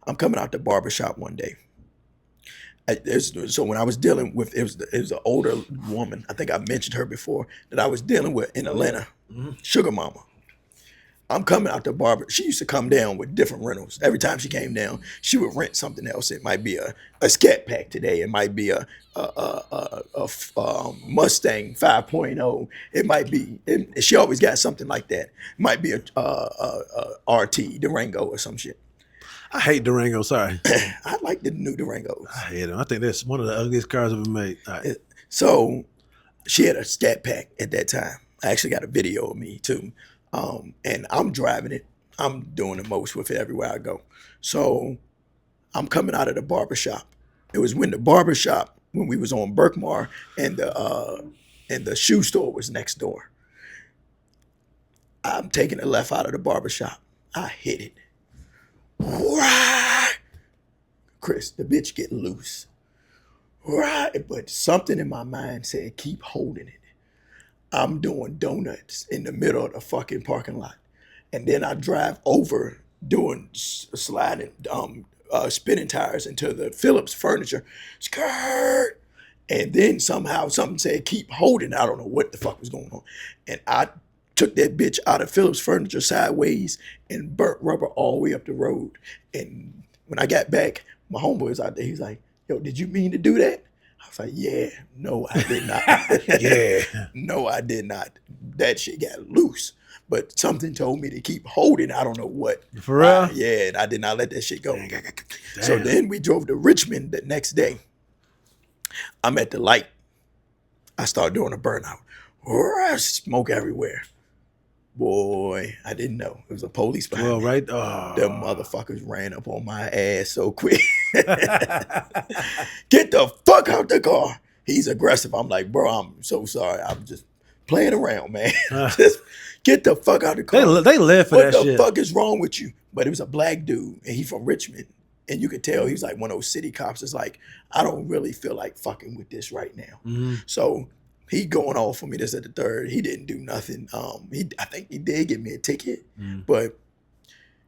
I'm coming out the barbershop one day. So when I was dealing with, it was an older woman. I think I mentioned her before, that I was dealing with in Atlanta. Sugar Mama. I'm coming out the barber. She used to come down with different rentals. Every time she came down, she would rent something else. It might be a Scat Pack today. It might be a Mustang 5.0. It might be. She always got something like that. It might be a RT Durango or some shit. I hate Durango. Sorry. I like the new Durangos. I hate them. I think that's one of the ugliest cars ever made. All right. So she had a Scat Pack at that time. I actually got a video of me too. And I'm driving it. I'm doing the most with it everywhere I go. So I'm coming out of the barbershop. It was when we was on Berkmar and the shoe store was next door. I'm taking a left out of the barbershop. I hit it. Right. Chris, the bitch get loose. Right. But something in my mind said, keep holding it. I'm doing donuts in the middle of the fucking parking lot. And then I drive over doing sliding, spinning tires into the Phillips furniture. Skirt. And then somehow something said, keep holding. I don't know what the fuck was going on. And I took that bitch out of Phillips furniture sideways and burnt rubber all the way up the road. And when I got back, my homeboy was out there. He's like, yo, did you mean to do that? I was like, yeah, no, I did not. Yeah. No, I did not. That shit got loose. But something told me to keep holding. I don't know what. For real? Yeah, and I did not let that shit go. Damn. So then we drove to Richmond the next day. I'm at the light. I started doing a burnout. Smoke everywhere. Boy, I didn't know. It was a police behind me. Right? Oh. Them motherfuckers ran up on my ass so quick. Get the fuck out the car. He's aggressive. I'm like, bro, I'm so sorry. I'm just playing around, man. Just get the fuck out the car. They live for that shit. What the fuck is wrong with you? But it was a black dude, and he from Richmond. And you could tell he's like one of those city cops. It's like, I don't really feel like fucking with this right now. Mm-hmm. So he going off for me this at the third. He didn't do nothing. I think he did give me a ticket, but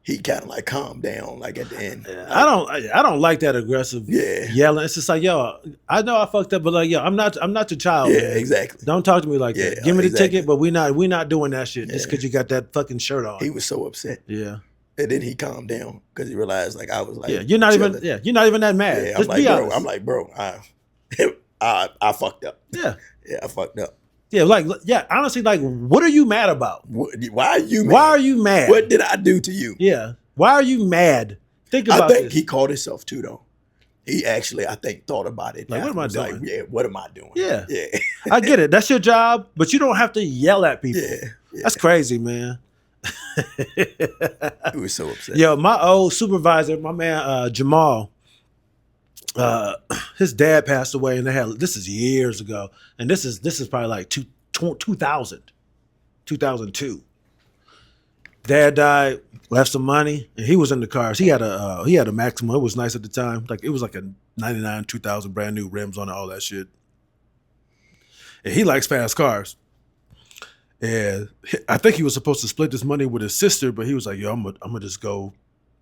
he kind of like calmed down like at the end. Yeah, I don't like that aggressive yelling. It's just like, yo, I know I fucked up, but like, yo, I'm not your child. Yeah, man. exactly. Don't talk to me like that. Give me the exactly. ticket, but we not doing that shit just because you got that fucking shirt on. He was so upset. Yeah. And then he calmed down because he realized like I was like, you're not chilling. you're not even that mad. Yeah, Just be honest. I'm like, bro, I fucked up. Yeah, I fucked up. Yeah, honestly, like, what are you mad about? Why are you mad? Why are you mad? What did I do to you? Yeah. Why are you mad? Think about I think this. he called himself too, though. He actually, I think, thought about it. Like, what am I doing? Like, yeah, what am I doing? Yeah. Yeah. I get it. That's your job, but you don't have to yell at people. Yeah. That's crazy, man. He was so upset. Yo, my old supervisor, my man Jamal, his dad passed away, and this is years ago, and this is probably like 2000, 2002. Dad died, left some money, and he was in the cars. He had a Maxima. It was nice at the time. Like it was like a 99 2000 brand new rims on it, all that shit. And he likes fast cars. And I think he was supposed to split this money with his sister, but he was like, yo, I'm gonna just go.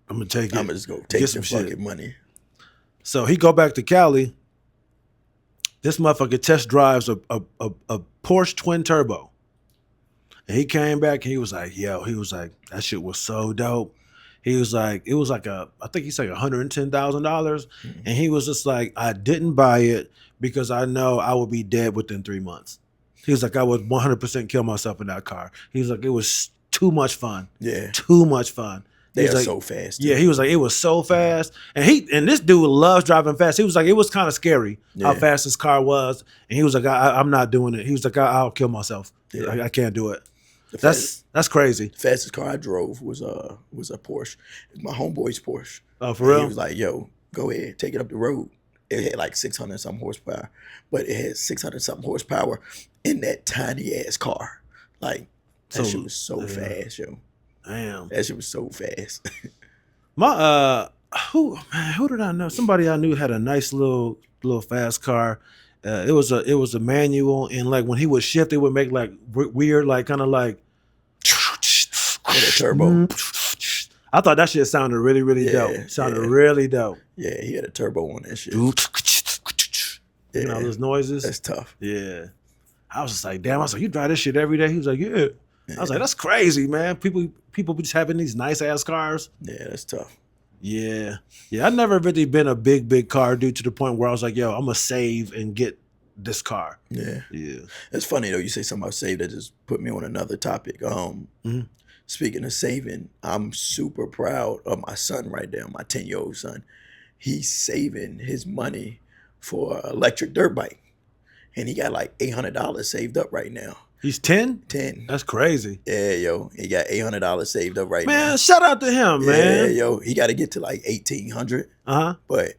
I'm gonna take it. I'm gonna just go take some fucking money. So he go back to Cali. This motherfucker test drives a Porsche twin turbo. And he came back and he was like, that shit was so dope. He was like, it was like I think he said $110,000. Mm-hmm. And he was just like, I didn't buy it because I know I would be dead within 3 months. He was like, I would 100% kill myself in that car. He was like, it was too much fun. Yeah. Too much fun. They are like, so fast. Yeah, he was like, it was so fast. And this dude loves driving fast. He was like, it was kind of scary how fast his car was. And he was like, I'm not doing it. He was like, I'll kill myself. Yeah. I can't do it. That's crazy. The fastest car I drove was a Porsche. It was my homeboy's Porsche. Oh, for real? He was like, yo, go ahead, take it up the road. It had like 600 something horsepower, but it had 600 something horsepower in that tiny ass car. Like, that shit was so fast, yo. Damn. That shit was so fast. My who did I know? Somebody I knew had a nice little fast car. It was a manual, and like when he would shift, it would make like weird, like kind of like With a turbo. I thought that shit sounded really, really dope. Sounded really dope. Yeah, he had a turbo on that shit. You know those noises. That's tough. Yeah. I was just like, damn. I was like, you drive this shit every day? He was like, yeah. I was like, that's crazy, man. People just having these nice ass cars. Yeah, that's tough. Yeah. I've never really been a big car dude to the point where I was like, yo, I'm gonna save and get this car. Yeah. Yeah. It's funny though, you say something about save that just put me on another topic. Speaking of saving, I'm super proud of my son right now, my 10-year-old son. He's saving his money for an electric dirt bike. And he got like $800 saved up right now. He's 10? 10. That's crazy. Yeah, yo. He got $800 saved up right now. Man, shout out to him, man. Yeah, yo. He got to get to like 1,800. But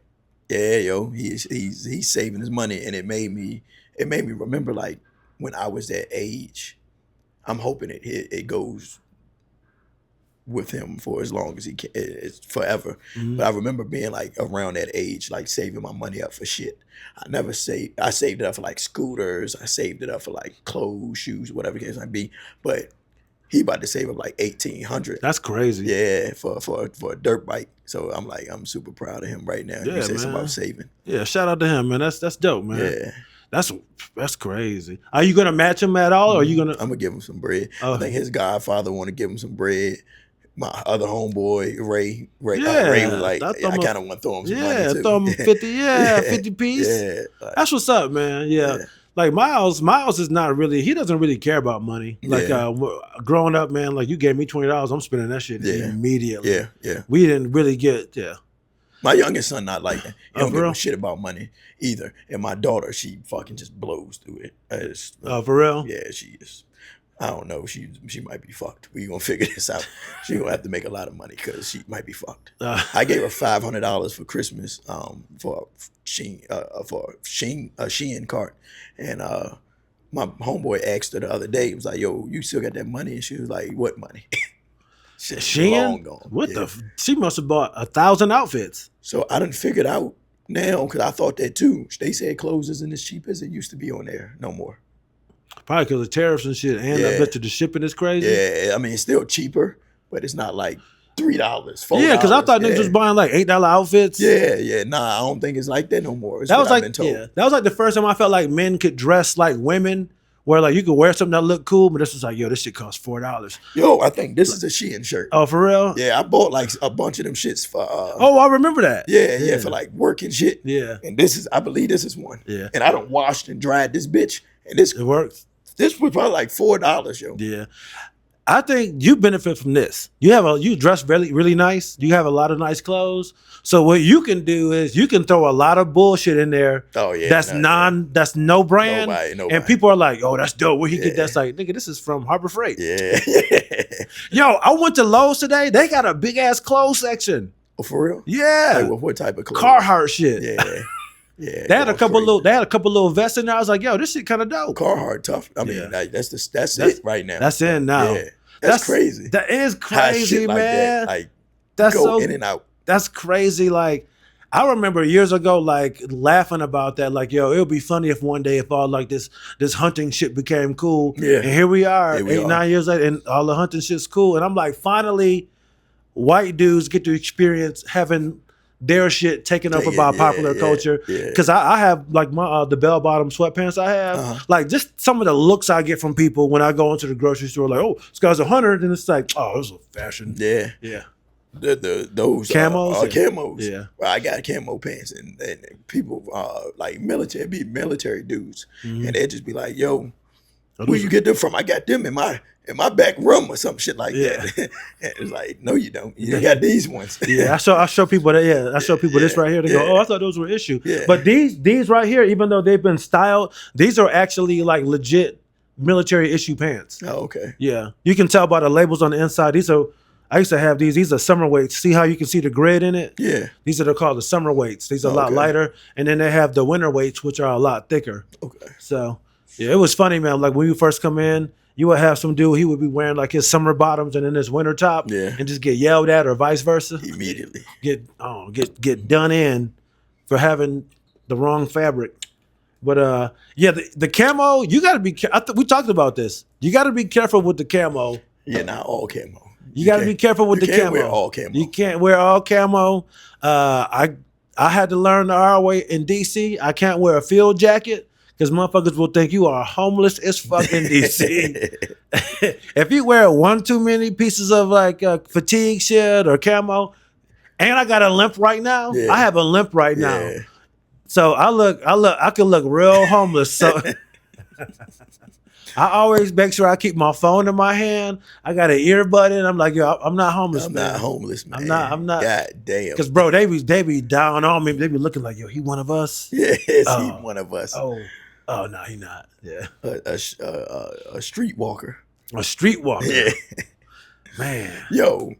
yeah, yo, he's saving his money, and it made me remember like when I was that age. I'm hoping it goes with him for as long as he can. It's forever. But I remember being like around that age, like saving my money up for shit. I saved it up for like scooters. I saved it up for like clothes, shoes, whatever the case might be. But he about to save up like 1,800. That's crazy. Yeah, for a dirt bike. So I'm super proud of him right now. Yeah, You said man. something about saving. Yeah, shout out to him, man. That's dope, man. Yeah. That's crazy. Are you gonna match him at all, or are you gonna? I'm gonna give him some bread. I think his godfather want to give him some bread. My other homeboy Ray Ray was like, I kind of want to throw him some money too. Throw him 50, 50 piece. Yeah, like, that's what's up, man. Yeah. Like Miles is not really. He doesn't really care about money. Like growing up, man. Like you gave me $20, I'm spending that shit immediately. Yeah. We didn't really get My youngest son not like that. He don't give real? a shit about money either. And my daughter, she fucking just blows through it. For real? Yeah, she is. I don't know. She might be fucked. We gonna figure this out. She gonna have to make a lot of money because she might be fucked. I gave her $500 for Christmas for Shein cart, and my homeboy asked her the other day. He was like, "Yo, you still got that money?" And she was like, "What money?" Shein? Long gone. What she must have bought 1,000 outfits. So I done figured out now because I thought that too. They said clothes isn't as cheap as it used to be on there no more. Probably because of tariffs and shit. And I bet you the shipping is crazy. Yeah, I mean, it's still cheaper, but it's not like $3, $4. Yeah, because I thought niggas was buying like $8 outfits. Yeah. Nah, I don't think it's like that no more. That was like the first time I felt like men could dress like women, where like you could wear something that looked cool, but this was like, yo, this shit costs $4. Yo, I think this is a Shein shirt. Oh, for real? Yeah, I bought like a bunch of them shits for. I remember that. Yeah, for like work and shit. Yeah, and I believe this is one. Yeah, and I done washed and dried this bitch, and it works. This was probably like $4, yo. Yeah. I think you benefit from this. You dress really, really nice. You have a lot of nice clothes. So what you can do is you can throw a lot of bullshit in there. Oh yeah. That's no brand. Nobody. And people are like, oh, that's dope. Where he get that? It's like, nigga, this is from Harbor Freight. Yeah. Yo, I went to Lowe's today. They got a big ass clothes section. Oh, for real? Yeah. Like, what type of clothes? Carhartt shit. Yeah. Yeah, they had a couple little vests in there. I was like, yo, this shit kind of dope. Carhartt tough. I mean, that's it right now. That's in now. Yeah. That's crazy. That is crazy, man. Like that's go so in and out. That's crazy. Like I remember years ago, like laughing about that. Like, yo, it would be funny if one day if all like this hunting shit became cool. Yeah. And here we are, 9 years later, and all the hunting shit's cool. And I'm like, finally, white dudes get to experience having their shit taken up by popular culture. Because I have like my the bell bottom sweatpants I have. Like just some of the looks I get from people when I go into the grocery store, like, oh, this guy's 100, and it's like, oh, this is a fashion. Yeah. Those camos. Camos. Yeah. Well, I got camo pants, and people like military dudes, and they'd just be like, yo, Where you get them from? I got them in my back room or some shit like that. And it's like, no, you don't. You got these ones. Yeah, I show people that. Yeah, I show people this right here. They go, "Oh, I thought those were issue." Yeah. But these right here, even though they've been styled, these are actually like legit military issue pants. Oh, okay. Yeah, you can tell by the labels on the inside. These are. I used to have these. These are summer weights. See how you can see the grid in it? Yeah. These are they're called the summer weights. These are a lot lighter, and then they have the winter weights, which are a lot thicker. Okay. So yeah, it was funny, man. Like when you first come in, you would have some dude. He would be wearing like his summer bottoms and then his winter top, and just get yelled at, or vice versa. Immediately get done in for having the wrong fabric. But yeah, the camo, you got to be. We talked about this. You got to be careful with the camo. Yeah, not all camo. You got to be careful with the camo. You can't wear all camo. You can't wear all camo. I had to learn the hard way in DC. I can't wear a field jacket. Because motherfuckers will think you are homeless as fuck in DC. If you wear one too many pieces of like fatigue shit or camo, and I got a limp right now. I have a limp right now. So I can look real homeless. So I always make sure I keep my phone in my hand. I got an earbud in. I'm like, yo, I'm not homeless. I'm not homeless, man. I'm not. God damn. Because bro, they be down on me. They be looking like, yo, he one of us. Yes, he one of us. Oh no, he not. Yeah, a streetwalker. A streetwalker. Yeah, man. Yo.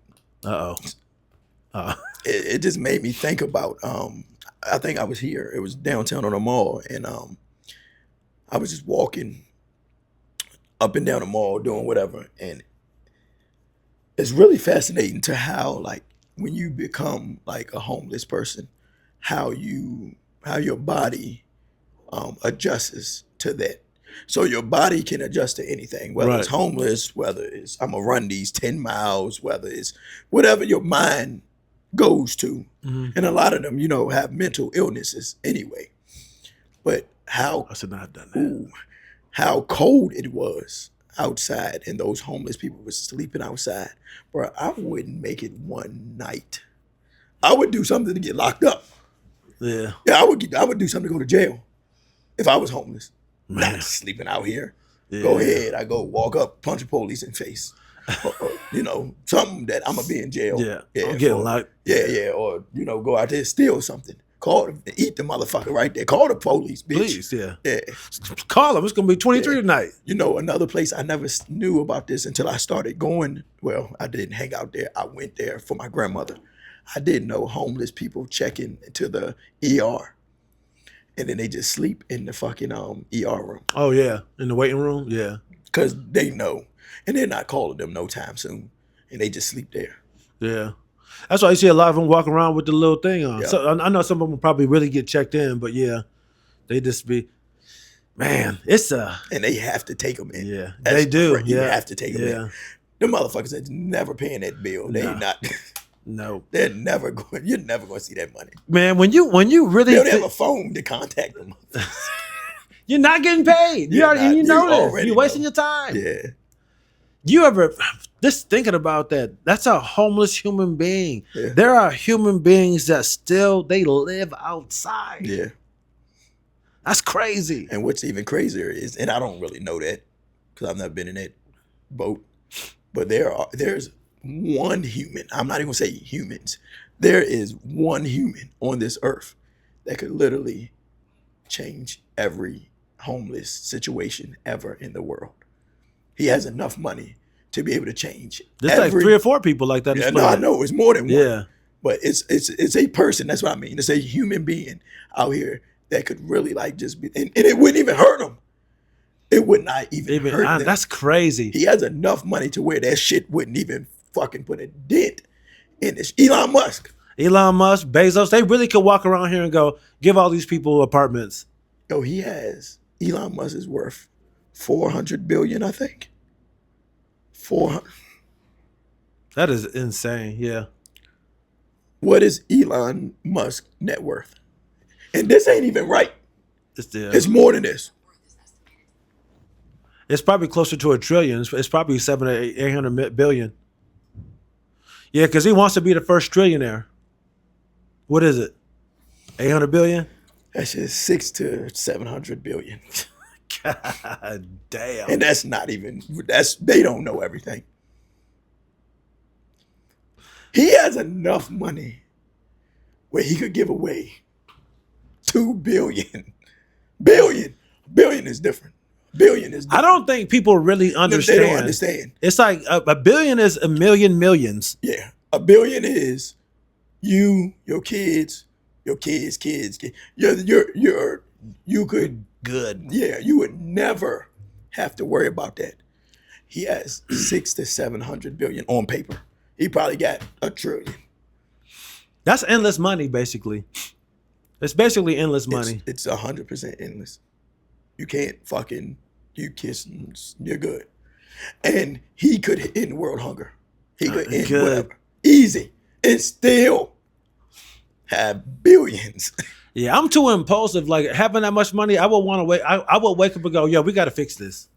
It just made me think about. I think I was here. It was downtown on the mall, and I was just walking up and down the mall doing whatever, and it's really fascinating to how like when you become like a homeless person, how your body adjusts to that. So your body can adjust to anything, whether it's homeless, whether it's I'm gonna run these 10 miles, whether it's whatever your mind goes to. And a lot of them, have mental illnesses anyway. But how I should not have done that. How cold it was outside, and those homeless people were sleeping outside. Bro, I wouldn't make it one night. I would do something to get locked up. Yeah. Yeah, I would do something to go to jail. If I was homeless, not sleeping out here, go ahead. I go walk up, punch a police in face. Something that I'm gonna be in jail. I'm getting locked. Or go out there steal something. Call them, eat the motherfucker right there. Call the police, bitch. Please, yeah. Call them. It's gonna be 23 tonight. Another place I never knew about this until I started going. Well, I didn't hang out there. I went there for my grandmother. I didn't know homeless people check into the ER. And then they just sleep in the fucking ER room. Oh yeah, in the waiting room, yeah. Because they know, and they're not calling them no time soon, and they just sleep there. Yeah, that's why you see a lot of them walking around with the little thing on. Yeah. So I know some of them probably really get checked in, but yeah, they just be, man, it's and they have to take them in. Yeah, they do. You have to take them in. Them motherfuckers are never paying that bill. They not. No, they're never going. You're never going to see that money, man. When you really, they don't have a phone to contact them. You're not getting paid. You know this. You're wasting your time. Yeah. You ever just thinking about that? That's a homeless human being. Yeah. There are human beings that still they live outside. Yeah. That's crazy. And what's even crazier is, and I don't really know that because I've never been in that boat, but there's one human, I'm not even gonna say humans, there is one human on this earth that could literally change every homeless situation ever in the world. He has enough money to be able to change. There's like 3 or 4 people like that. Yeah, no, I know it's more than one. Yeah, but it's a person. That's what I mean. It's a human being out here that could really like just be, and it wouldn't even hurt him. It would not even hurt them. That's crazy. He has enough money to where that shit wouldn't even fucking put a dent in this. Elon Musk, Bezos, they really could walk around here and go, give all these people apartments. Yo, Elon Musk is worth 400 billion, I think. 400. That is insane, yeah. What is Elon Musk net worth? And this ain't even right. It's more than this. It's probably closer to $1 trillion. It's probably 700 to 800 billion. Yeah, because he wants to be the first trillionaire. What is it? 800 billion? That's just 600 to 700 billion. God damn. And that's not even, they don't know everything. He has enough money where he could give away $2 billion. Billion is different. Billion is different. I don't think people really understand. They don't understand. It's like a billion is a million millions. Yeah. $1 billion is you, your kids, kids. You could, Good. yeah, you would never have to worry about that. He has 600 to 700 billion on paper. He probably got $1 trillion. That's endless money, basically. It's basically endless money. It's 100% endless. You can't you kiss, you're good. And he could end world hunger. He could end whatever. Easy. And still have billions. Yeah, I'm too impulsive. Like having that much money, I would want to wait. I would wake up and go, "Yo, we got to fix this."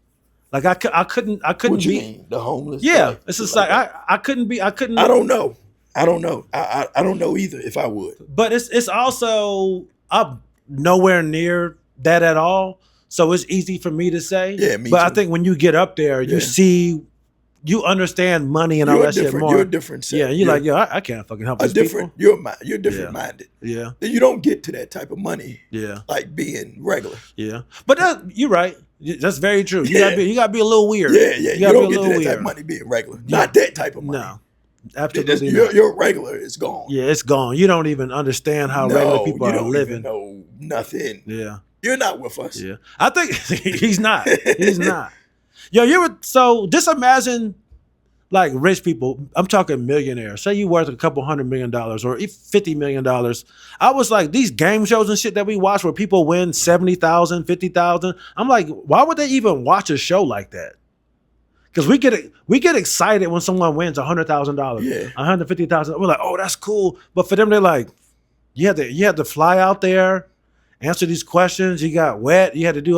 Like I couldn't What you be mean? The homeless? Yeah, Like, it's just like I couldn't. I don't know. I don't know either if I would. But it's also I'm nowhere near that at all. So it's easy for me to say. Yeah, me But too. I think when you get up there, you see, you understand money and all that shit more. You're a different set. Yeah, you're like, yo, I can't fucking help these people. You're different minded. Yeah. You don't get to that type of money. Yeah. Like being regular. Yeah. But you're right. That's very true. You gotta be a little weird. Yeah. You don't get to that weird. type of money being regular. Not that type of money. No. Absolutely not. Your regular is gone. Yeah, it's gone. You don't even understand how regular people are living. Even know nothing. Yeah. You're not with us. Yeah. I think he's not. He's not. Yo, so just imagine like rich people. I'm talking millionaires. Say you worth a couple $100 million or $50 million. I was like, these game shows and shit that we watch where people win 70,000, 50,000. I'm like, why would they even watch a show like that? Because we get excited when someone wins $100,000, Yeah. $150,000. We're like, oh, that's cool. But for them, they're like, you had to fly out there, answer these questions. You got wet. You had to do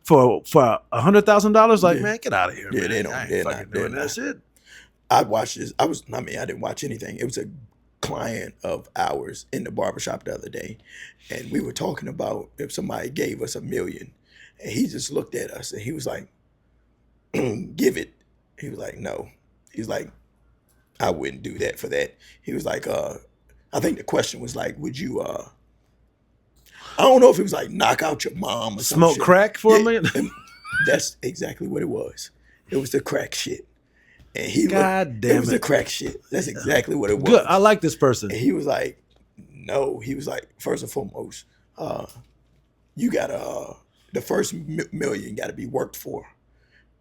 for $100,000. Like, man, get out of here. Yeah, man. they're Fucking doing that shit. I watched this. I didn't watch anything. It was a client of ours in the barbershop the other day, and we were talking about if somebody gave us $1 million, and he just looked at us and he was like, "Give it." He was like, "No." He's like, "I wouldn't do that for that." He was like, I think the question was like, "Would you?" I don't know if it was like knock out your mom or smoke shit. crack for $1 million. That's exactly what it was. It was the crack shit. And he God damn it was the crack shit. That's exactly what it was. Good. I like this person. And he was like, no. He was like, first and foremost, you gotta the first $1 million gotta be worked for.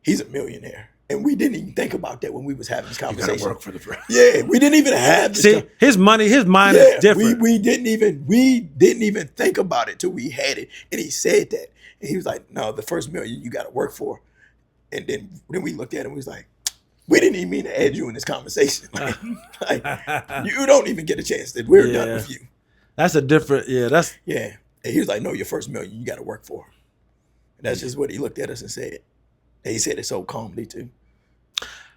He's a millionaire. And we didn't even think about that when we was having this conversation. You gotta work for the first. Yeah, we didn't even have this. See, his mind is different. We didn't even think about it till we had it. And he said that. And he was like, no, the first $1 million you gotta work for. And then we looked at him, we was like, we didn't even mean to add you in this conversation. Like you don't even get a chance. That we're done with you. That's a different. Yeah, that's. Yeah. And he was like, no, your first $1 million you got to work for. And that's just what he looked at us and said. And he said it so calmly too.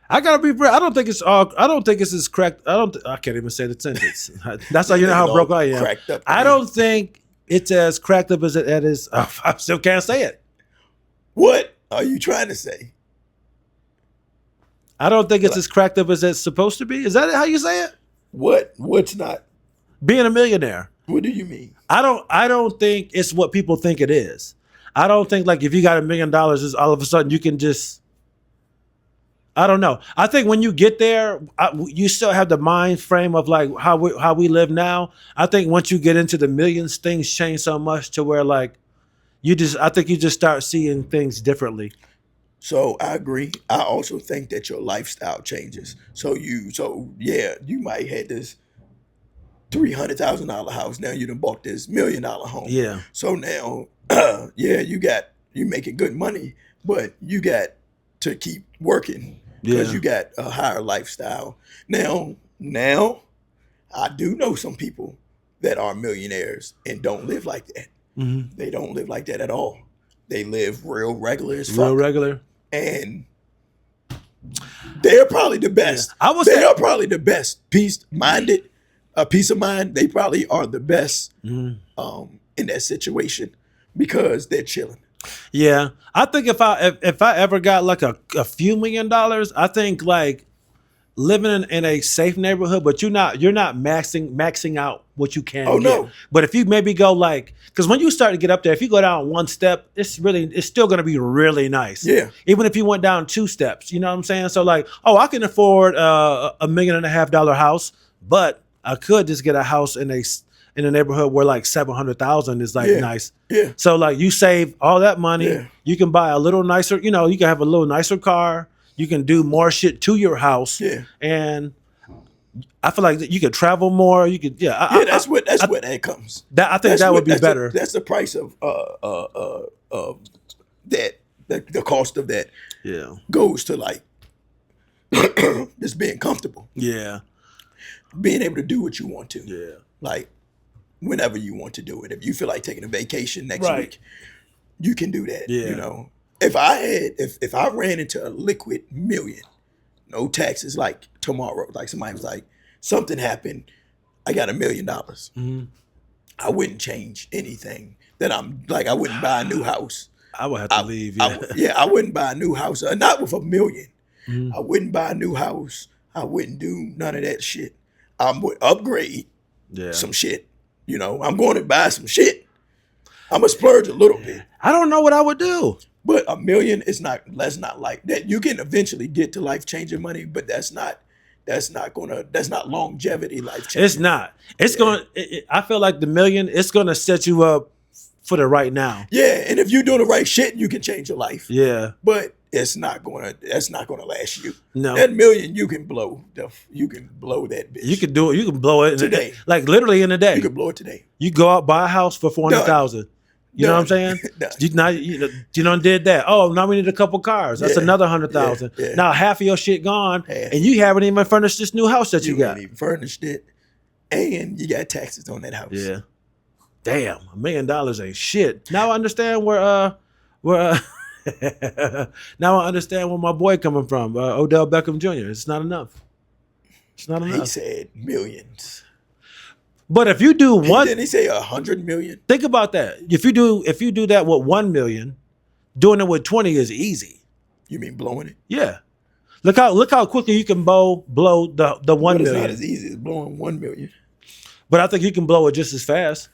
I gotta be real. I don't think it's as cracked. I can't even say the sentence. That's how you know how broke I am. Cracked up. I don't think it's as cracked up as it is. I still can't say it. What are you trying to say? I don't think it's as cracked up as it's supposed to be. Is that how you say it? What's not? Being a millionaire. What do you mean? I don't think it's what people think it is. I don't think like if you got $1 million, is all of a sudden you can just. I don't know. I think when you get there, you still have the mind frame of like how we live now. I think once you get into the millions, things change so much to where like I think you just start seeing things differently. So I agree. I also think that your lifestyle changes. So you might have this $300,000 house. Now you done bought this $1 million home. Yeah. So now, you making good money, but you got to keep working because you got a higher lifestyle. Now I do know some people that are millionaires and don't live like that. Mm-hmm. They don't live like that at all. They live real regular as fuck. Real regular. And they're probably the best. Yeah. They are probably the best. Peace of mind. They probably are the best in that situation because they're chilling. Yeah, I think if I ever got like a few $1,000,000, I think like living in a safe neighborhood, but you're not maxing out what you can Oh get. no, But if you maybe go like, because when you start to get up there, if you go down one step, it's still going to be really nice. yeah, Even if you went down two steps, you know what I'm saying? So like, oh, I can afford $1.5 million house, but I could just get a house in a neighborhood where like 700,000 is like yeah, nice. yeah, So like you save all that money, yeah, you can buy a little nicer, you can have a little nicer car, you can do more shit to your house, yeah. and I feel like you could travel more. You could, yeah, Yeah, that's where that comes. I think that would be better. That's the price of that. The cost of that Yeah, goes to like just being comfortable, yeah, being able to do what you want to, yeah. like whenever you want to do it. If you feel like taking a vacation next Right. week, you can do that. Yeah. You know, if I ran into a liquid million, no taxes, like tomorrow, like somebody was like, something happened, I got $1,000,000. Mhm. I wouldn't change anything. That I'm like, I wouldn't buy a new house. I would have to leave. Yeah, I wouldn't buy a new house. Not with $1,000,000. Mhm. I wouldn't buy a new house. I wouldn't do none of that shit. I would upgrade yeah. some shit. You know, I'm going to buy some shit. I'm gonna splurge a little bit. I don't know what I would do. But $1,000,000 is not. That's not like that. You can eventually get to life changing money, but that's not longevity life changing. It's not. It's going. I feel like the million. It's going to set you up for the right now. Yeah, and if you're doing the right shit, you can change your life. Yeah. But that's not gonna last you. No. That $1,000,000 you can blow. You can blow that bitch. You can do it. You can blow it Today. like literally in a day. You can blow it today. You go out, buy a house for 400,000. You know what I'm saying? Done. You did that. Oh, now we need a couple cars. That's Yeah. another 100,000. Yeah. Now half of your shit gone, Half. and you haven't even furnished this new house that you got. ain't even furnished it, and you got taxes on that house. Yeah. Damn, $1,000,000 ain't shit. Now I understand where now I understand where my boy coming from, Odell Beckham Jr. It's not enough. It's not He enough. said millions. But if you do one, Didn't he say 100,000,000? think about that. If you do that with 1 million, doing it with 20 is easy. You mean blowing it? Yeah. Look how quickly you can blow the 1 But it's million. not as easy as blowing 1,000,000. But I think you can blow it just as fast.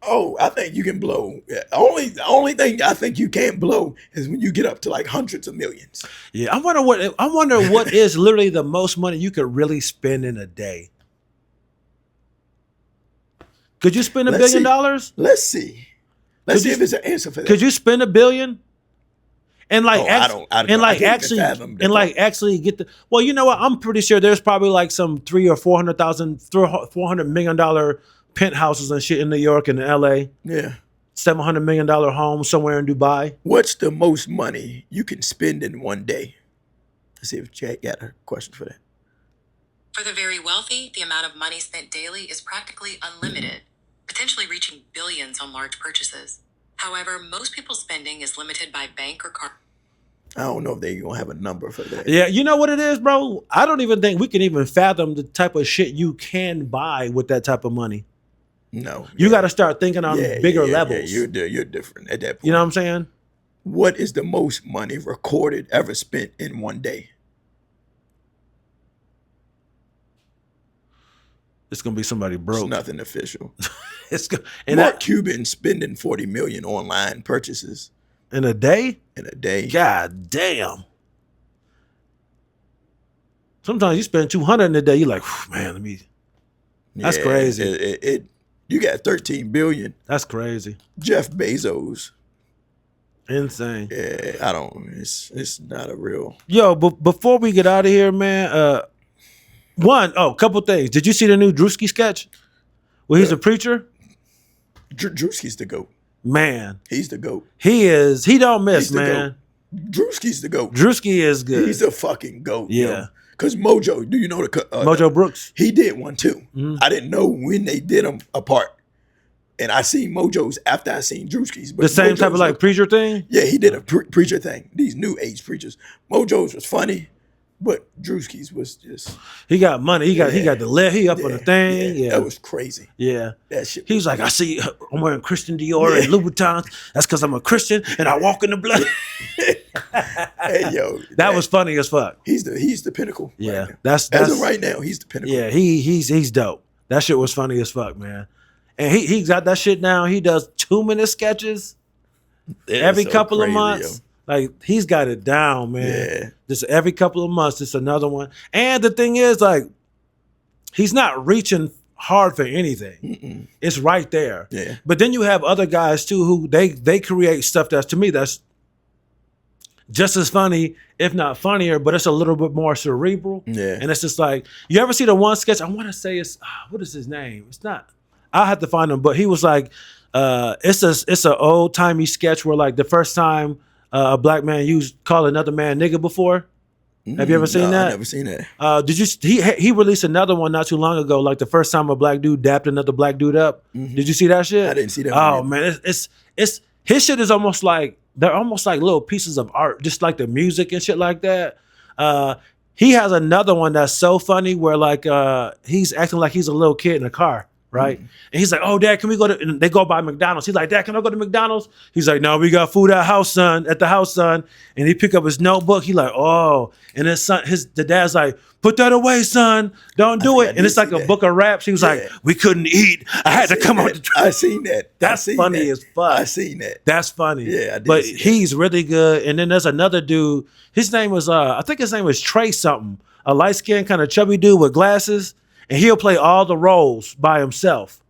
Oh, I think you can blow. Yeah, the only thing I think you can't blow is when you get up to like hundreds of millions. Yeah, I wonder what is literally the most money you could really spend in a day. Could you spend $1 Let's billion? see. Let's see. Let's Could see you- if there's an answer for that. Could you spend $1 billion? And like, Oh, I don't know. I can't even fathom that. actually get the. Well, you know what? I'm pretty sure there's probably like some $400 million penthouses and shit in New York and LA. Yeah. $700 million home somewhere in Dubai. What's the most money you can spend in one day? Let's see if Jack got a question for that. For the very wealthy, the amount of money spent daily is practically unlimited, potentially reaching billions on large purchases. However, most people's spending is limited by bank or card. I don't know if they're gonna have a number for that. Yeah, you know what it is, bro? I don't even think we can even fathom the type of shit you can buy with that type of money. No. You got to start thinking on bigger levels. Yeah, you're different at that point. You know what I'm saying? What is the most money recorded ever spent in one day? It's gonna be somebody broke. It's nothing official. And Mark Cuban spending 40 million online purchases in a day. in a day. God damn. Sometimes you spend 200 in a day. You're like, man, let me. That's crazy. You got 13 billion. That's crazy. Jeff Bezos. Insane. Yeah, I don't. It's not a real. Yo, but before we get out of here, man. Couple things. Did you see the new Drewski sketch? Where he's a preacher. Drewski's the GOAT. Man, He's the GOAT. he is. He don't miss, He's the man. Drewski's the GOAT. Drewski is good. He's a fucking GOAT. Yeah. Because Mojo, do you know Mojo Brooks. He did one too. Mhm. I didn't know when they did them apart. And I seen Mojo's after I seen Drewski's. But The same type of Mojo's like preacher thing. Yeah, he did a preacher thing. These new age preachers. Mojo's was funny. But Drewski's was just He got money. He got the lid. He up on the thing. Yeah. That was crazy. Yeah. That shit. He was like, I see I'm wearing Christian Dior and Louboutins. That's because I'm a Christian and I walk in the blood. Hey yo, that was funny as fuck. He's the pinnacle. Yeah. Right That's as of right now, he's the pinnacle. Yeah, he's dope. That shit was funny as fuck, man. And he got that shit down. He does 2-minute sketches every couple of months. Yo. Like, he's got it down, man. Yeah. Just every couple of months, it's another one. And the thing is, like, he's not reaching hard for anything. Mm-mm. It's right there. Yeah. But then you have other guys too who they create stuff that's, to me, that's just as funny, if not funnier, but it's a little bit more cerebral. Yeah. And it's just like, you ever see the one sketch? I want to say it's what is his name? It's not. I'll have to find him. But he was like, it's an old timey sketch where, like, the first time a black man called another man nigga before. Have you ever seen that? I've never seen that. Did you? He released another one not too long ago, like the first time a black dude dapped another black dude up. Mm-hmm. Did you see that shit? I didn't see that. Oh man, it's his shit is almost like, they're almost like little pieces of art, just like the music and shit like that. He has another one that's so funny where, like, he's acting like he's a little kid in a car. Right. And he's like, oh, Dad, can we go to, and they go by McDonald's. He's like, Dad, can I go to McDonald's? He's like, no, we got food at the house, son. And he pick up his notebook. He like, oh, and the dad's like, put that away, son. Don't do it. And it's like a book of raps. He was like, we couldn't eat. I had to come out. I seen that. That's funny as fuck. I seen that. That's funny. Yeah, I did. But he's really good. And then there's another dude. His name was, I think his name was Trey something. A light-skinned kind of chubby dude with glasses. And he'll play all the roles by himself.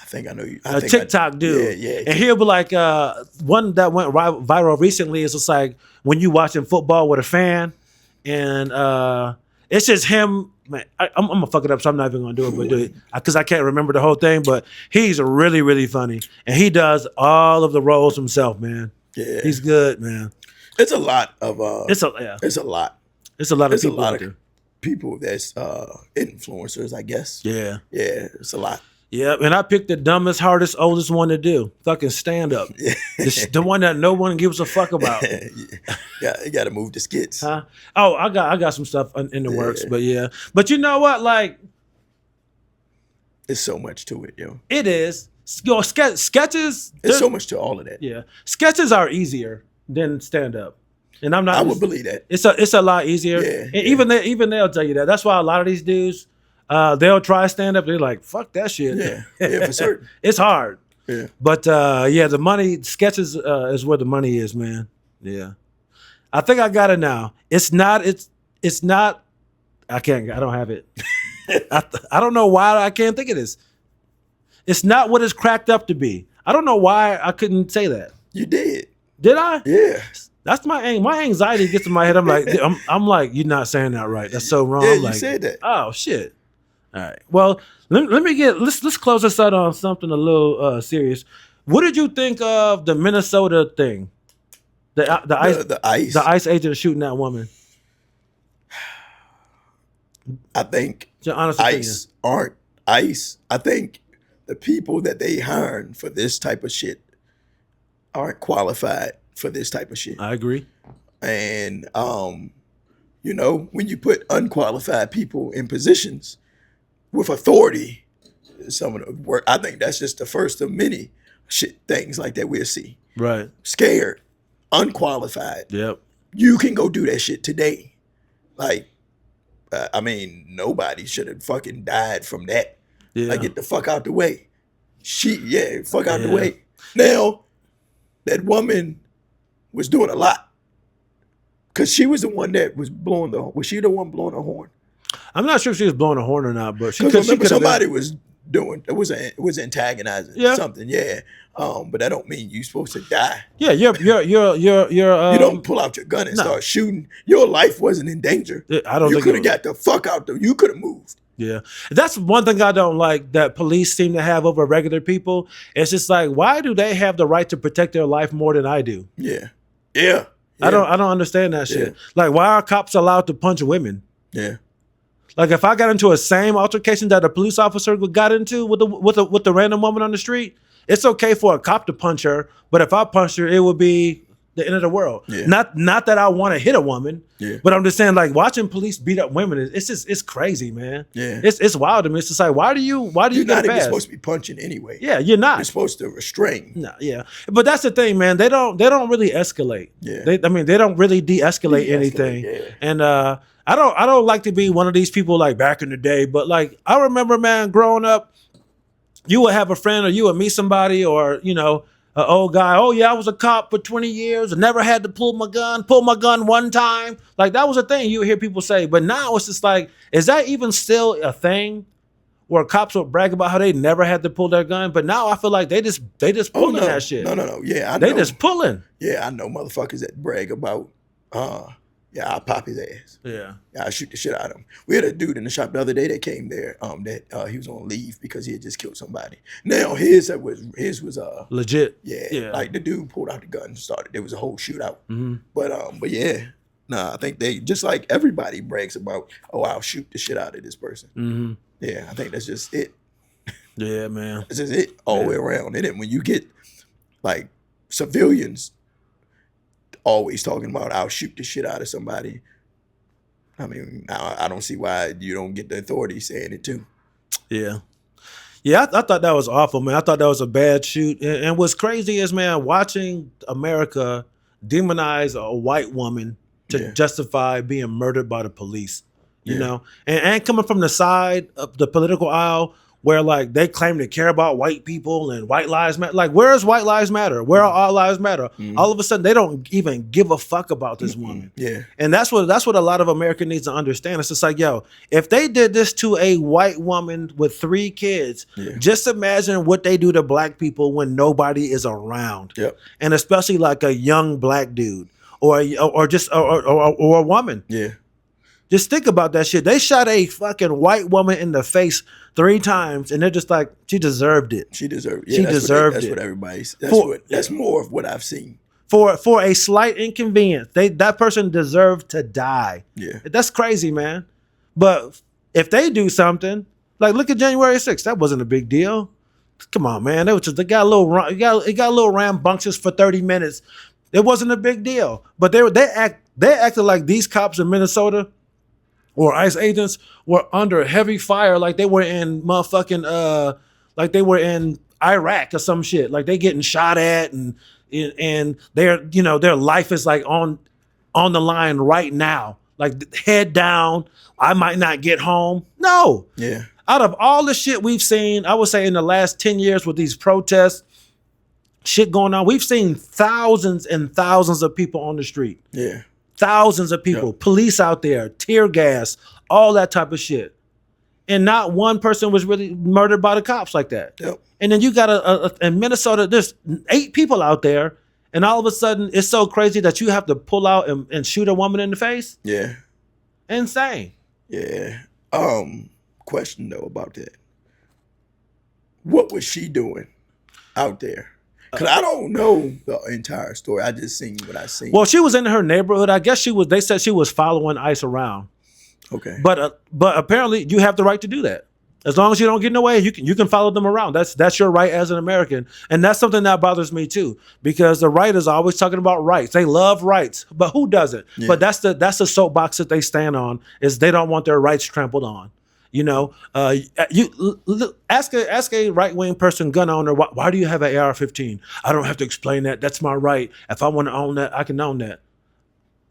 I think I know you. A TikTok dude. Yeah. And he'll be like, one that went viral recently is just like when you watching football with a fan, and it's just him. Man, I'm gonna fuck it up, so I'm not even gonna do it, but do it because I can't remember the whole thing. But he's really, really funny, and he does all of the roles himself, man. Yeah, he's good, man. It's a lot of. It's a lot. It's a lot of people out there. People that's influencers, I guess. Yeah, it's a lot. Yeah, and I picked the dumbest, hardest, oldest one to do. Fucking stand up. The one that no one gives a fuck about. You got to move the skits. Huh? Oh, I got some stuff in the works, but yeah. But you know what? Like, there's so much to it, yo. It is. Yo, sketches. There's so much to all of that. Yeah, sketches are easier than stand up. And I'm not. I would believe that. It's a lot easier. Yeah, and even they'll tell you that. That's why a lot of these dudes, they'll try stand up. They're like, fuck that shit. Yeah, for certain. It's hard. Yeah. But the money sketches is where the money is, man. Yeah. I think I got it now. It's not. I don't have it. I don't know why I can't think of this. It's not what it's cracked up to be. I don't know why I couldn't say that. You did. Did I? Yeah. That's my anxiety gets in my head. I'm like, I'm like, you're not saying that right. That's so wrong. Yeah, I'm like, you said that. Oh shit. All right. Well, let's close this out on something a little serious. What did you think of the Minnesota thing? The ICE agent shooting that woman. I think honest ICE opinion. Aren't ICE. I think the people that they hiring for this type of shit aren't qualified for this type of shit. I agree. And when you put unqualified people in positions with authority, some of the work, I think that's just the first of many things like that we'll see. Right. Scared, unqualified. Yep. You can go do that shit today. Like, nobody should have fucking died from that. Yeah. Like, get the fuck out the way. Fuck out the way. Now, that woman was doing a lot because she was the one that was blowing was she the one blowing the horn? I'm not sure if she was blowing a horn or not, but somebody was doing it was antagonizing something, but that don't mean you supposed to die. Yeah, you're you don't pull out your gun and start shooting. Your life wasn't in danger. I don't. You could have got the fuck out there. You could have moved. Yeah, that's one thing I don't like that police seem to have over regular people. It's just like, why do they have the right to protect their life more than I do? Yeah. I don't understand that shit. Like, why are cops allowed to punch women? Yeah. Like, if I got into a same altercation that a police officer got into with the random woman on the street, it's okay for a cop to punch her, but if I punched her, it would be the end of the world. Yeah. Not that I want to hit a woman, Yeah. but I'm just saying, like, watching police beat up women, it's crazy, man. Yeah. It's wild to me. It's just like, why do you You're get not a even pass? supposed to be punching anyway. Yeah, you're not. You're supposed to restrain. No, yeah, but that's the thing, man. They don't really escalate. Yeah. They don't really de-escalate anything. yeah. And I don't like to be one of these people like back in the day, but like I remember, man, growing up, you would have a friend or you would meet somebody or you know an old guy. Oh yeah, I was a cop for 20 years and never had to pull my gun one time. Like that was a thing you would hear people say. But now it's just like, is that even still a thing? Where cops would brag about how they never had to pull their gun, but now I feel like they just pulling that shit. No. Yeah, I They know. just pulling. Yeah, I know motherfuckers that brag about, yeah, I'll pop his ass. Yeah. Yeah, I'll shoot the shit out of him. We had a dude in the shop the other day that came there, that he was on leave because he had just killed somebody. Now his was Legit. yeah, like the dude pulled out the gun and started. There was a whole shootout. Mm-hmm. But yeah, nah, I think they just like everybody brags about, oh, I'll shoot the shit out of this person. Mm-hmm. Yeah, I think that's just it. Yeah, man. That's just it all the way around. And then when you get like civilians always talking about I'll shoot the shit out of somebody, I mean, I don't see why you don't get the authorities saying it too. Yeah. Yeah, I thought that was awful, man. I thought that was a bad shoot. And what's crazy is, man, watching America demonize a white woman to justify being murdered by the police. You know, and coming from the side of the political aisle where like they claim to care about white people and white lives matter. Like, where is white lives matter? Where are all lives matter? All of a sudden, they don't even give a fuck about this woman. Yeah, and that's what a lot of America needs to understand. It's just like, yo, if they did this to a white woman with 3 kids, just imagine what they do to black people when nobody is around. Yep. And especially like a young black dude or a woman. Yeah. Just think about that shit. They shot a fucking white woman in the face 3 times, and they're just like, she deserved it. She deserved it. She deserved That's it. what everybody's. That's more of what I've seen. For a slight inconvenience, that person deserved to die. Yeah. That's crazy, man. But if they do something, like look at January 6th, that wasn't a big deal. Come on, man. It got a little rambunctious for 30 minutes. It wasn't a big deal. But they acted like these cops in Minnesota or ICE agents were under heavy fire, like they were in motherfucking like they were in Iraq or some shit. Like they getting shot at and their life is like on the line right now. Like head down, I might not get home. No. Yeah. Out of all the shit we've seen, I would say in the last 10 years with these protests, shit going on, we've seen thousands and thousands of people on the street. Yeah. Thousands of people, police out there, tear gas, all that type of shit. And not one person was really murdered by the cops like that. Yep. And then you got in Minnesota, there's 8 people out there, and all of a sudden it's so crazy that you have to pull out and shoot a woman in the face. Yeah. Insane. Yeah. Question though about that. What was she doing out there? Cause I don't know the entire story. I just seen what I seen. Well, she was in her neighborhood. I guess they said she was following ICE around. Okay. But apparently you have the right to do that. As long as you don't get in the way, you can follow them around. That's your right as an American. And that's something that bothers me too, because the right is always talking about rights. They love rights, but who doesn't? Yeah. But that's the soapbox that they stand on, is they don't want their rights trampled on. You know, you ask a right-wing person, gun owner, why do you have an AR-15? I don't have to explain that. That's my right. If I want to own that, I can own that.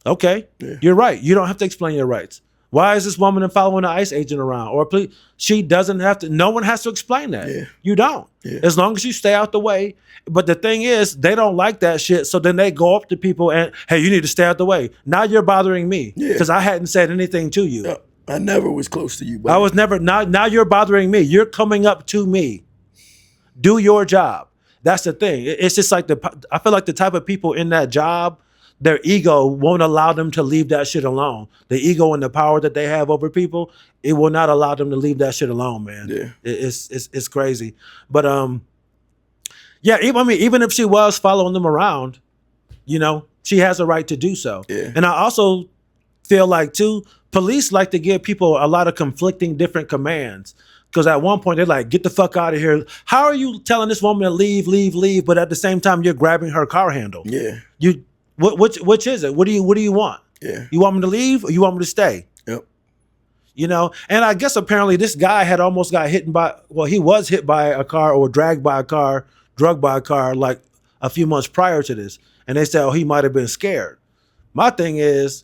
Okay, You're right. You don't have to explain your rights. Why is this woman following an ICE agent around? Or please, she doesn't have to. No one has to explain that. Yeah. You don't. Yeah. As long as you stay out the way. But the thing is, they don't like that shit. So then they go up to people and, hey, you need to stay out the way. Now you're bothering me because I hadn't said anything to you. I never was close to you, buddy. I was never. Now you're bothering me. You're coming up to me. Do your job. That's the thing. It's just like I feel like the type of people in that job, their ego won't allow them to leave that shit alone. The ego and the power that they have over people, it will not allow them to leave that shit alone, man. Yeah. It's crazy. But yeah, even if she was following them around, you know, she has a right to do so. Yeah. And I also feel like too, police like to give people a lot of conflicting different commands. Because at one point they're like, get the fuck out of here. How are you telling this woman to leave, but at the same time you're grabbing her car handle? Yeah. Which is it? What do you want? Yeah. You want me to leave or you want me to stay? Yep. You know, and I guess apparently this guy had almost got hit by, well, he was hit by a car or dragged by a car, drugged by a car like a few months prior to this. And they said, oh, he might have been scared. My thing is,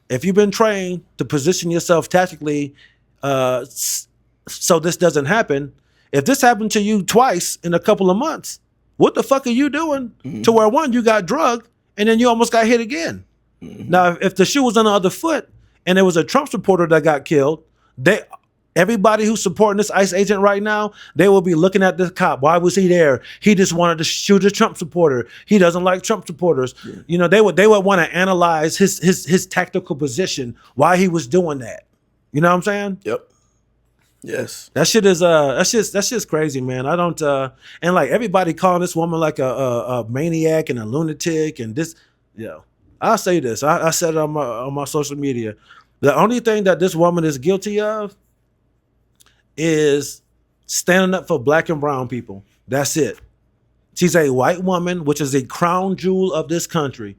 if you've been trained to position yourself tactically so this doesn't happen, if this happened to you twice in a couple of months, what the fuck are you doing to where one, you got drugged and then you almost got hit again? Now, if the shoe was on the other foot and there was a Trump supporter that got killed, everybody who's supporting this ICE agent right now, they will be looking at this cop. Why was he there? He just wanted to shoot a Trump supporter. He doesn't like Trump supporters. Yeah. You know, they would want to analyze his tactical position, why he was doing that. You know what I'm saying? Yep. Yes. That shit is that's just crazy, man. I don't and like everybody calling this woman like a maniac and a lunatic and this, you know. I'll say this. I said it on my social media. The only thing that this woman is guilty of is standing up for black and brown people. That's it. She's a white woman, which is a crown jewel of this country.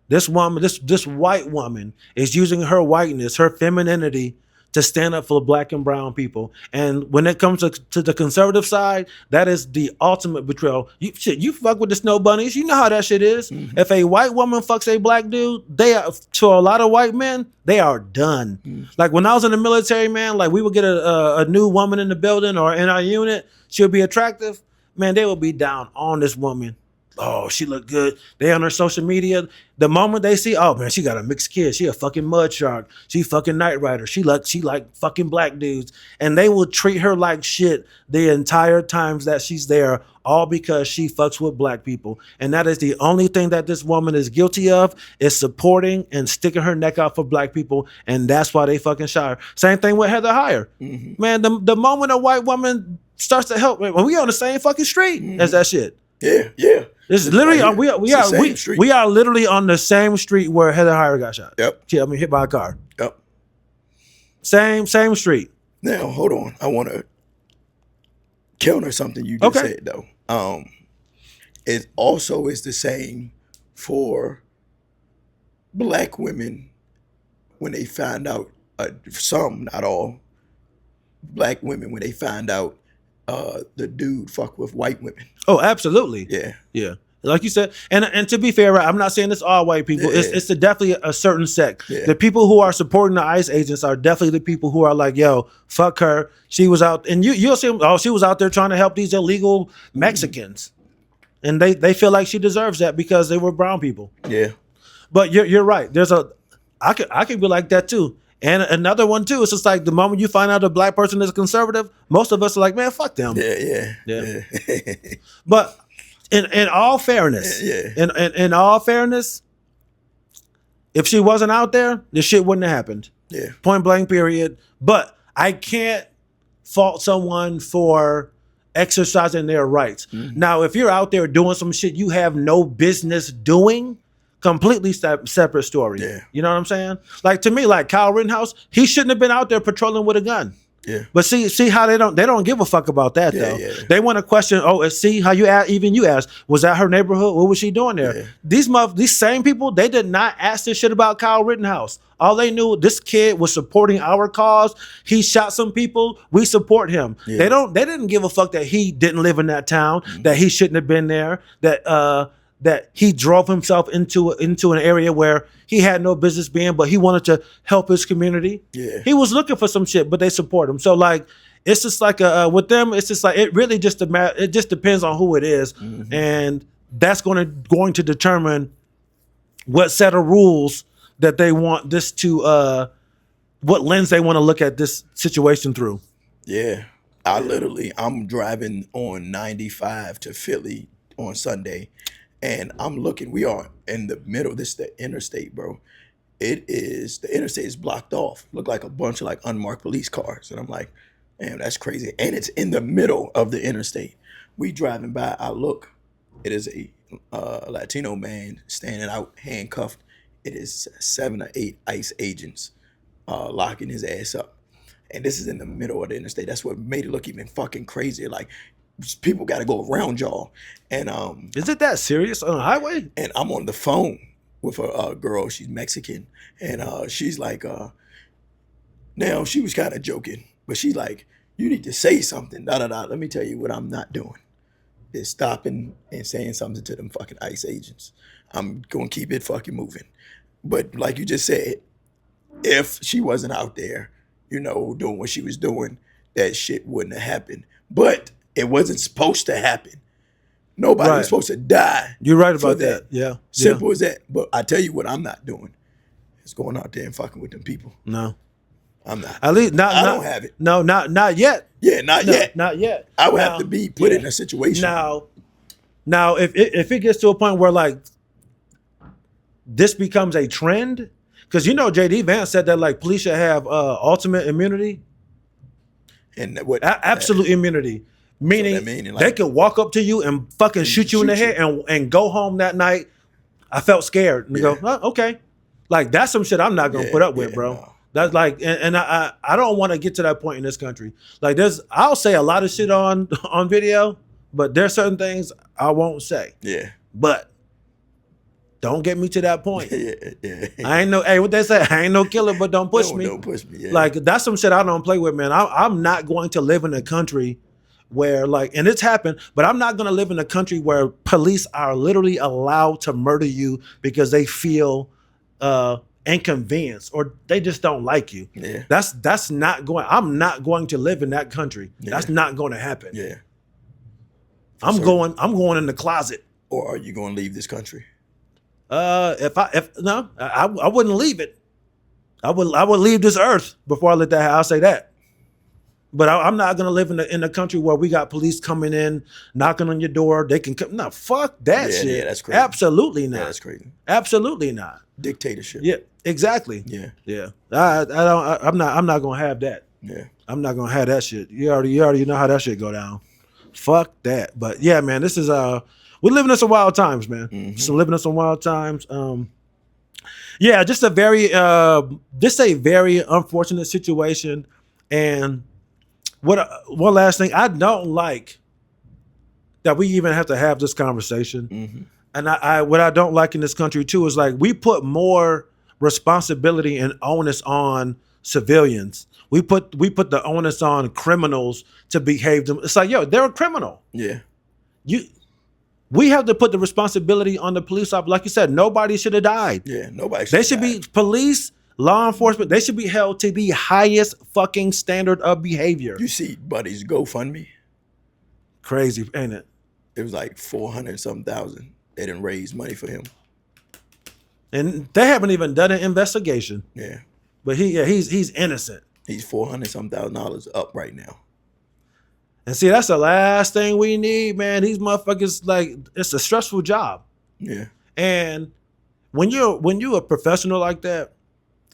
This woman, this white woman is using her whiteness, her femininity to stand up for black and brown people. And when it comes to the conservative side, that is the ultimate betrayal. You fuck with the snow bunnies. You know how that shit is. Mm-hmm. If a white woman fucks a black dude, they are, to a lot of white men, they are done. Mm-hmm. Like when I was in the military, man, like we would get a new woman in the building or in our unit. She'll be attractive. Man, they will be down on this woman. Oh, she look good. They on her social media. The moment they see, oh man, she got a mixed kid. She a fucking mud shark. She fucking Night Rider. She like fucking black dudes. And they will treat her like shit the entire times that she's there, all because she fucks with black people. And that is the only thing that this woman is guilty of, is supporting and sticking her neck out for black people. And that's why they fucking shot her. Same thing with Heather Heyer. Mm-hmm. Man, the moment a white woman starts to help, when we on the same fucking street as that shit. Yeah, yeah. This is literally we are literally on the same street where Heather Heyer got shot. Yep. Hit by a car. Yep. Same street. Now hold on, I want to counter something you just said though. It also is the same for black women when they find out. Some, not all, black women when they find out the dude fuck with white women. Oh, absolutely. Yeah. Like you said, and to be fair, I'm not saying it's all white people. Yeah. It's definitely a certain sect. Yeah. The people who are supporting the ICE agents are definitely the people who are like, yo, fuck her. She was out, and you'll see, oh, she was out there trying to help these illegal Mexicans. And they feel like she deserves that because they were brown people. Yeah. But you're right. I could be like that too. And another one too, it's just like the moment you find out a black person is conservative, most of us are like, man, fuck them. Yeah. But in all fairness, in all fairness, if she wasn't out there, this shit wouldn't have happened. Yeah. Point blank, period. But I can't fault someone for exercising their rights. Mm-hmm. Now, if you're out there doing some shit you have no business doing, completely separate story. Yeah. You know what I'm saying? Like to me, like Kyle Rittenhouse, he shouldn't have been out there patrolling with a gun. Yeah. But see how they don't give a fuck about that though. Yeah. They want to question. Oh, see how you asked, was that her neighborhood? What was she doing there? Yeah. These same people, they did not ask this shit about Kyle Rittenhouse. All they knew, this kid was supporting our cause. He shot some people. We support him. Yeah. They didn't give a fuck that he didn't live in that town, that he shouldn't have been there, that he drove himself into an area where he had no business being, but he wanted to help his community. Yeah. He was looking for some shit, but they support him. So like, it's just like with them, it's just like, it really just it just depends on who it is. Mm-hmm. And that's going to determine what set of rules that they want this to, what lens they want to look at this situation through. Yeah. I'm driving on 95 to Philly on Sunday. And I'm looking, we are in the middle. This is the interstate, bro. The interstate is blocked off. Look like a bunch of like unmarked police cars. And I'm like, damn, that's crazy. And it's in the middle of the interstate. We driving by, I look, it is a Latino man standing out handcuffed. It is 7 or 8 ICE agents locking his ass up. And this is in the middle of the interstate. That's what made it look even fucking crazier. Like, people got to go around y'all. And is it that serious on a highway? And I'm on the phone with a girl. She's Mexican, and she's like, now she was kind of joking, but she's like, you need to say something. Da da da. Let me tell you what I'm not doing. Is stopping and saying something to them fucking ICE agents. I'm gonna keep it fucking moving. But like you just said, if she wasn't out there, doing what she was doing, that shit wouldn't have happened. But it wasn't supposed to happen. Nobody was supposed to die. You're right about that. Yeah. Simple as that. But I tell you what I'm not doing. Is going out there and fucking with them people. No. I'm not. At least I don't have it. No, not yet. Yeah, not yet. Not yet. I would have to be put in a situation. Now, if it gets to a point where like this becomes a trend, because JD Vance said that like police should have ultimate immunity. And what absolute immunity, meaning, like, they could walk up to you and fucking shoot you in the head and go home that night. I felt scared and go, oh, okay, like that's some shit I'm not gonna put up with, bro. No. That's like, and I don't want to get to that point in this country. Like I'll say a lot of shit on video, but there's certain things I won't say. Yeah. But don't get me to that point. Yeah. I ain't no, what they say, I ain't no killer, but don't push me. Don't push me. Yeah. Like that's some shit I don't play with, man. I'm not going to live in a country where like, and it's happened, but I'm not going to live in a country where police are literally allowed to murder you because they feel inconvenienced or they just don't like you. Yeah. That's not going. I'm not going to live in that country. Yeah. That's not going to happen. Yeah. I'm going in the closet. Or are you going to leave this country? I wouldn't leave it. I would leave this earth before I let that happen. I'll say that. But I'm not gonna live in a country where we got police coming in, knocking on your door. They can come. No, fuck that shit. Yeah, that's crazy. Absolutely not. Yeah, that's crazy. Absolutely not. Dictatorship. Yeah, exactly. Yeah. I'm not gonna have that. Yeah. I'm not gonna have that shit. You already know how that shit go down. Fuck that. But yeah, man, this is we're living in some wild times, man. Mm-hmm. So living in some wild times. Yeah, just a very unfortunate situation. And one last thing, I don't like that we even have to have this conversation. Mm-hmm. And what I don't like in this country too is like we put more responsibility and onus on civilians. We put the onus on criminals to behave them. It's like, yo, they're a criminal. Yeah. We have to put the responsibility on the police officer. Like you said, nobody should have died. Yeah, nobody. They should be police, law enforcement. They should be held to the highest fucking standard of behavior. You see Buddy's GoFundMe? Crazy, ain't it? It was like 400-something. They didn't raise money for him, and they haven't even done an investigation. Yeah, but he's innocent. He's $400-something up right now. And see, that's the last thing we need, man. These motherfuckers, like, it's a stressful job. Yeah. And when you're a professional like that,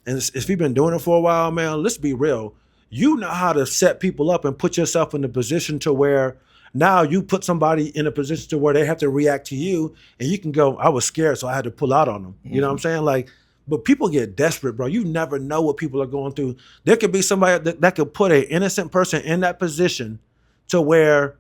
and if you've been doing it for a while, man, let's be real. You know how to set people up and put yourself in a position to where now you put somebody in a position to where they have to react to you, and you can go, I was scared, so I had to pull out on them. Mm-hmm. You know what I'm saying? Like, but people get desperate, bro. You never know what people are going through. There could be somebody that could put an innocent person in that position to where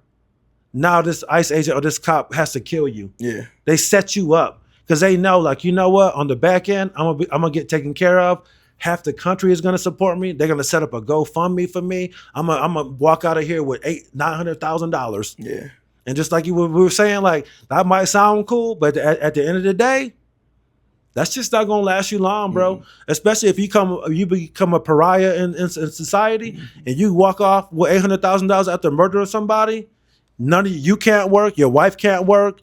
now this ICE agent or this cop has to kill you. Yeah. They set you up because they know, like, you know what? On the back end, I'm gonna get taken care of. Half the country is gonna support me. They're gonna set up a GoFundMe for me. I'm gonna walk out of here with $900,000. Yeah. And just like we were saying, like, that might sound cool, but at the end of the day, that's just not gonna last you long, bro. Mm-hmm. Especially if you become a pariah in society, mm-hmm. and you walk off with $800,000 after murdering somebody. None of you can't work. Your wife can't work.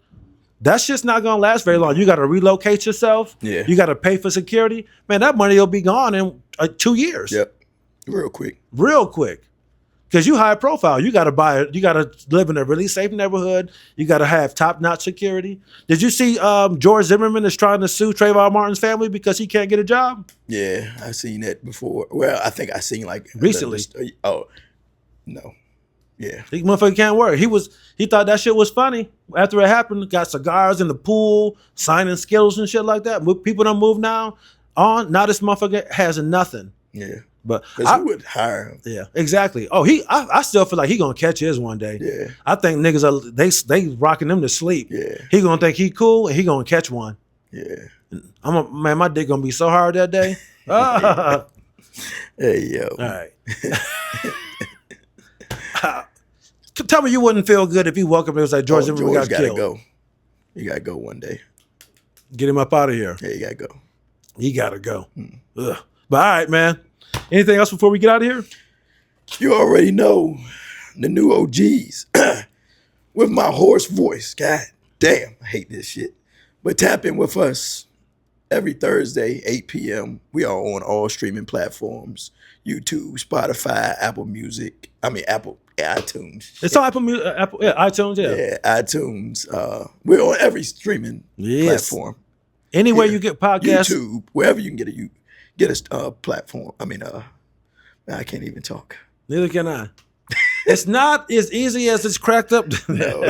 That's just not gonna last very long. You got to relocate yourself. Yeah. You got to pay for security. Man, that money will be gone in 2 years. Yep. Real quick. Because you high profile, you got to buy it. You got to live in a really safe neighborhood. You got to have top-notch security. Did you see George Zimmerman is trying to sue Trayvon Martin's family because he can't get a job? Yeah, I seen that before. Well, I think I seen like recently. Oh, no. Yeah. This motherfucker can't work. He thought that shit was funny. After it happened, got cigars in the pool, signing Skittles and shit like that. People don't move now. Now this motherfucker has nothing. Yeah. But I would hire him. Yeah, exactly. Oh, I still feel like he gonna catch his one day. Yeah. I think niggas they rocking him to sleep. Yeah. He gonna think he cool and he gonna catch one. Yeah. Man, my dick gonna be so hard that day. All Hey, yo. right. Tell me you wouldn't feel good if you woke up and it was like George Zimmerman got gotta killed. go. You gotta go one day. Get him up out of here. Yeah, you gotta go. He gotta go. Ugh. But all right, man. Anything else before we get out of here? You already know the new OGs with my hoarse voice. God damn, I hate this shit. But tap in with us every Thursday, 8 p.m. We are on all streaming platforms: YouTube, Spotify, Apple Music. iTunes. It's on iTunes, yeah. Yeah, iTunes. We're on every streaming platform. Anywhere you get podcasts. YouTube, wherever you can get a platform. I can't even talk. Neither can I. It's not as easy as it's cracked up. No.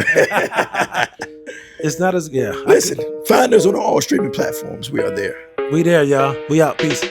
It's not as, yeah. Listen, find us on all streaming platforms. We are there. We there, y'all. We out. Peace.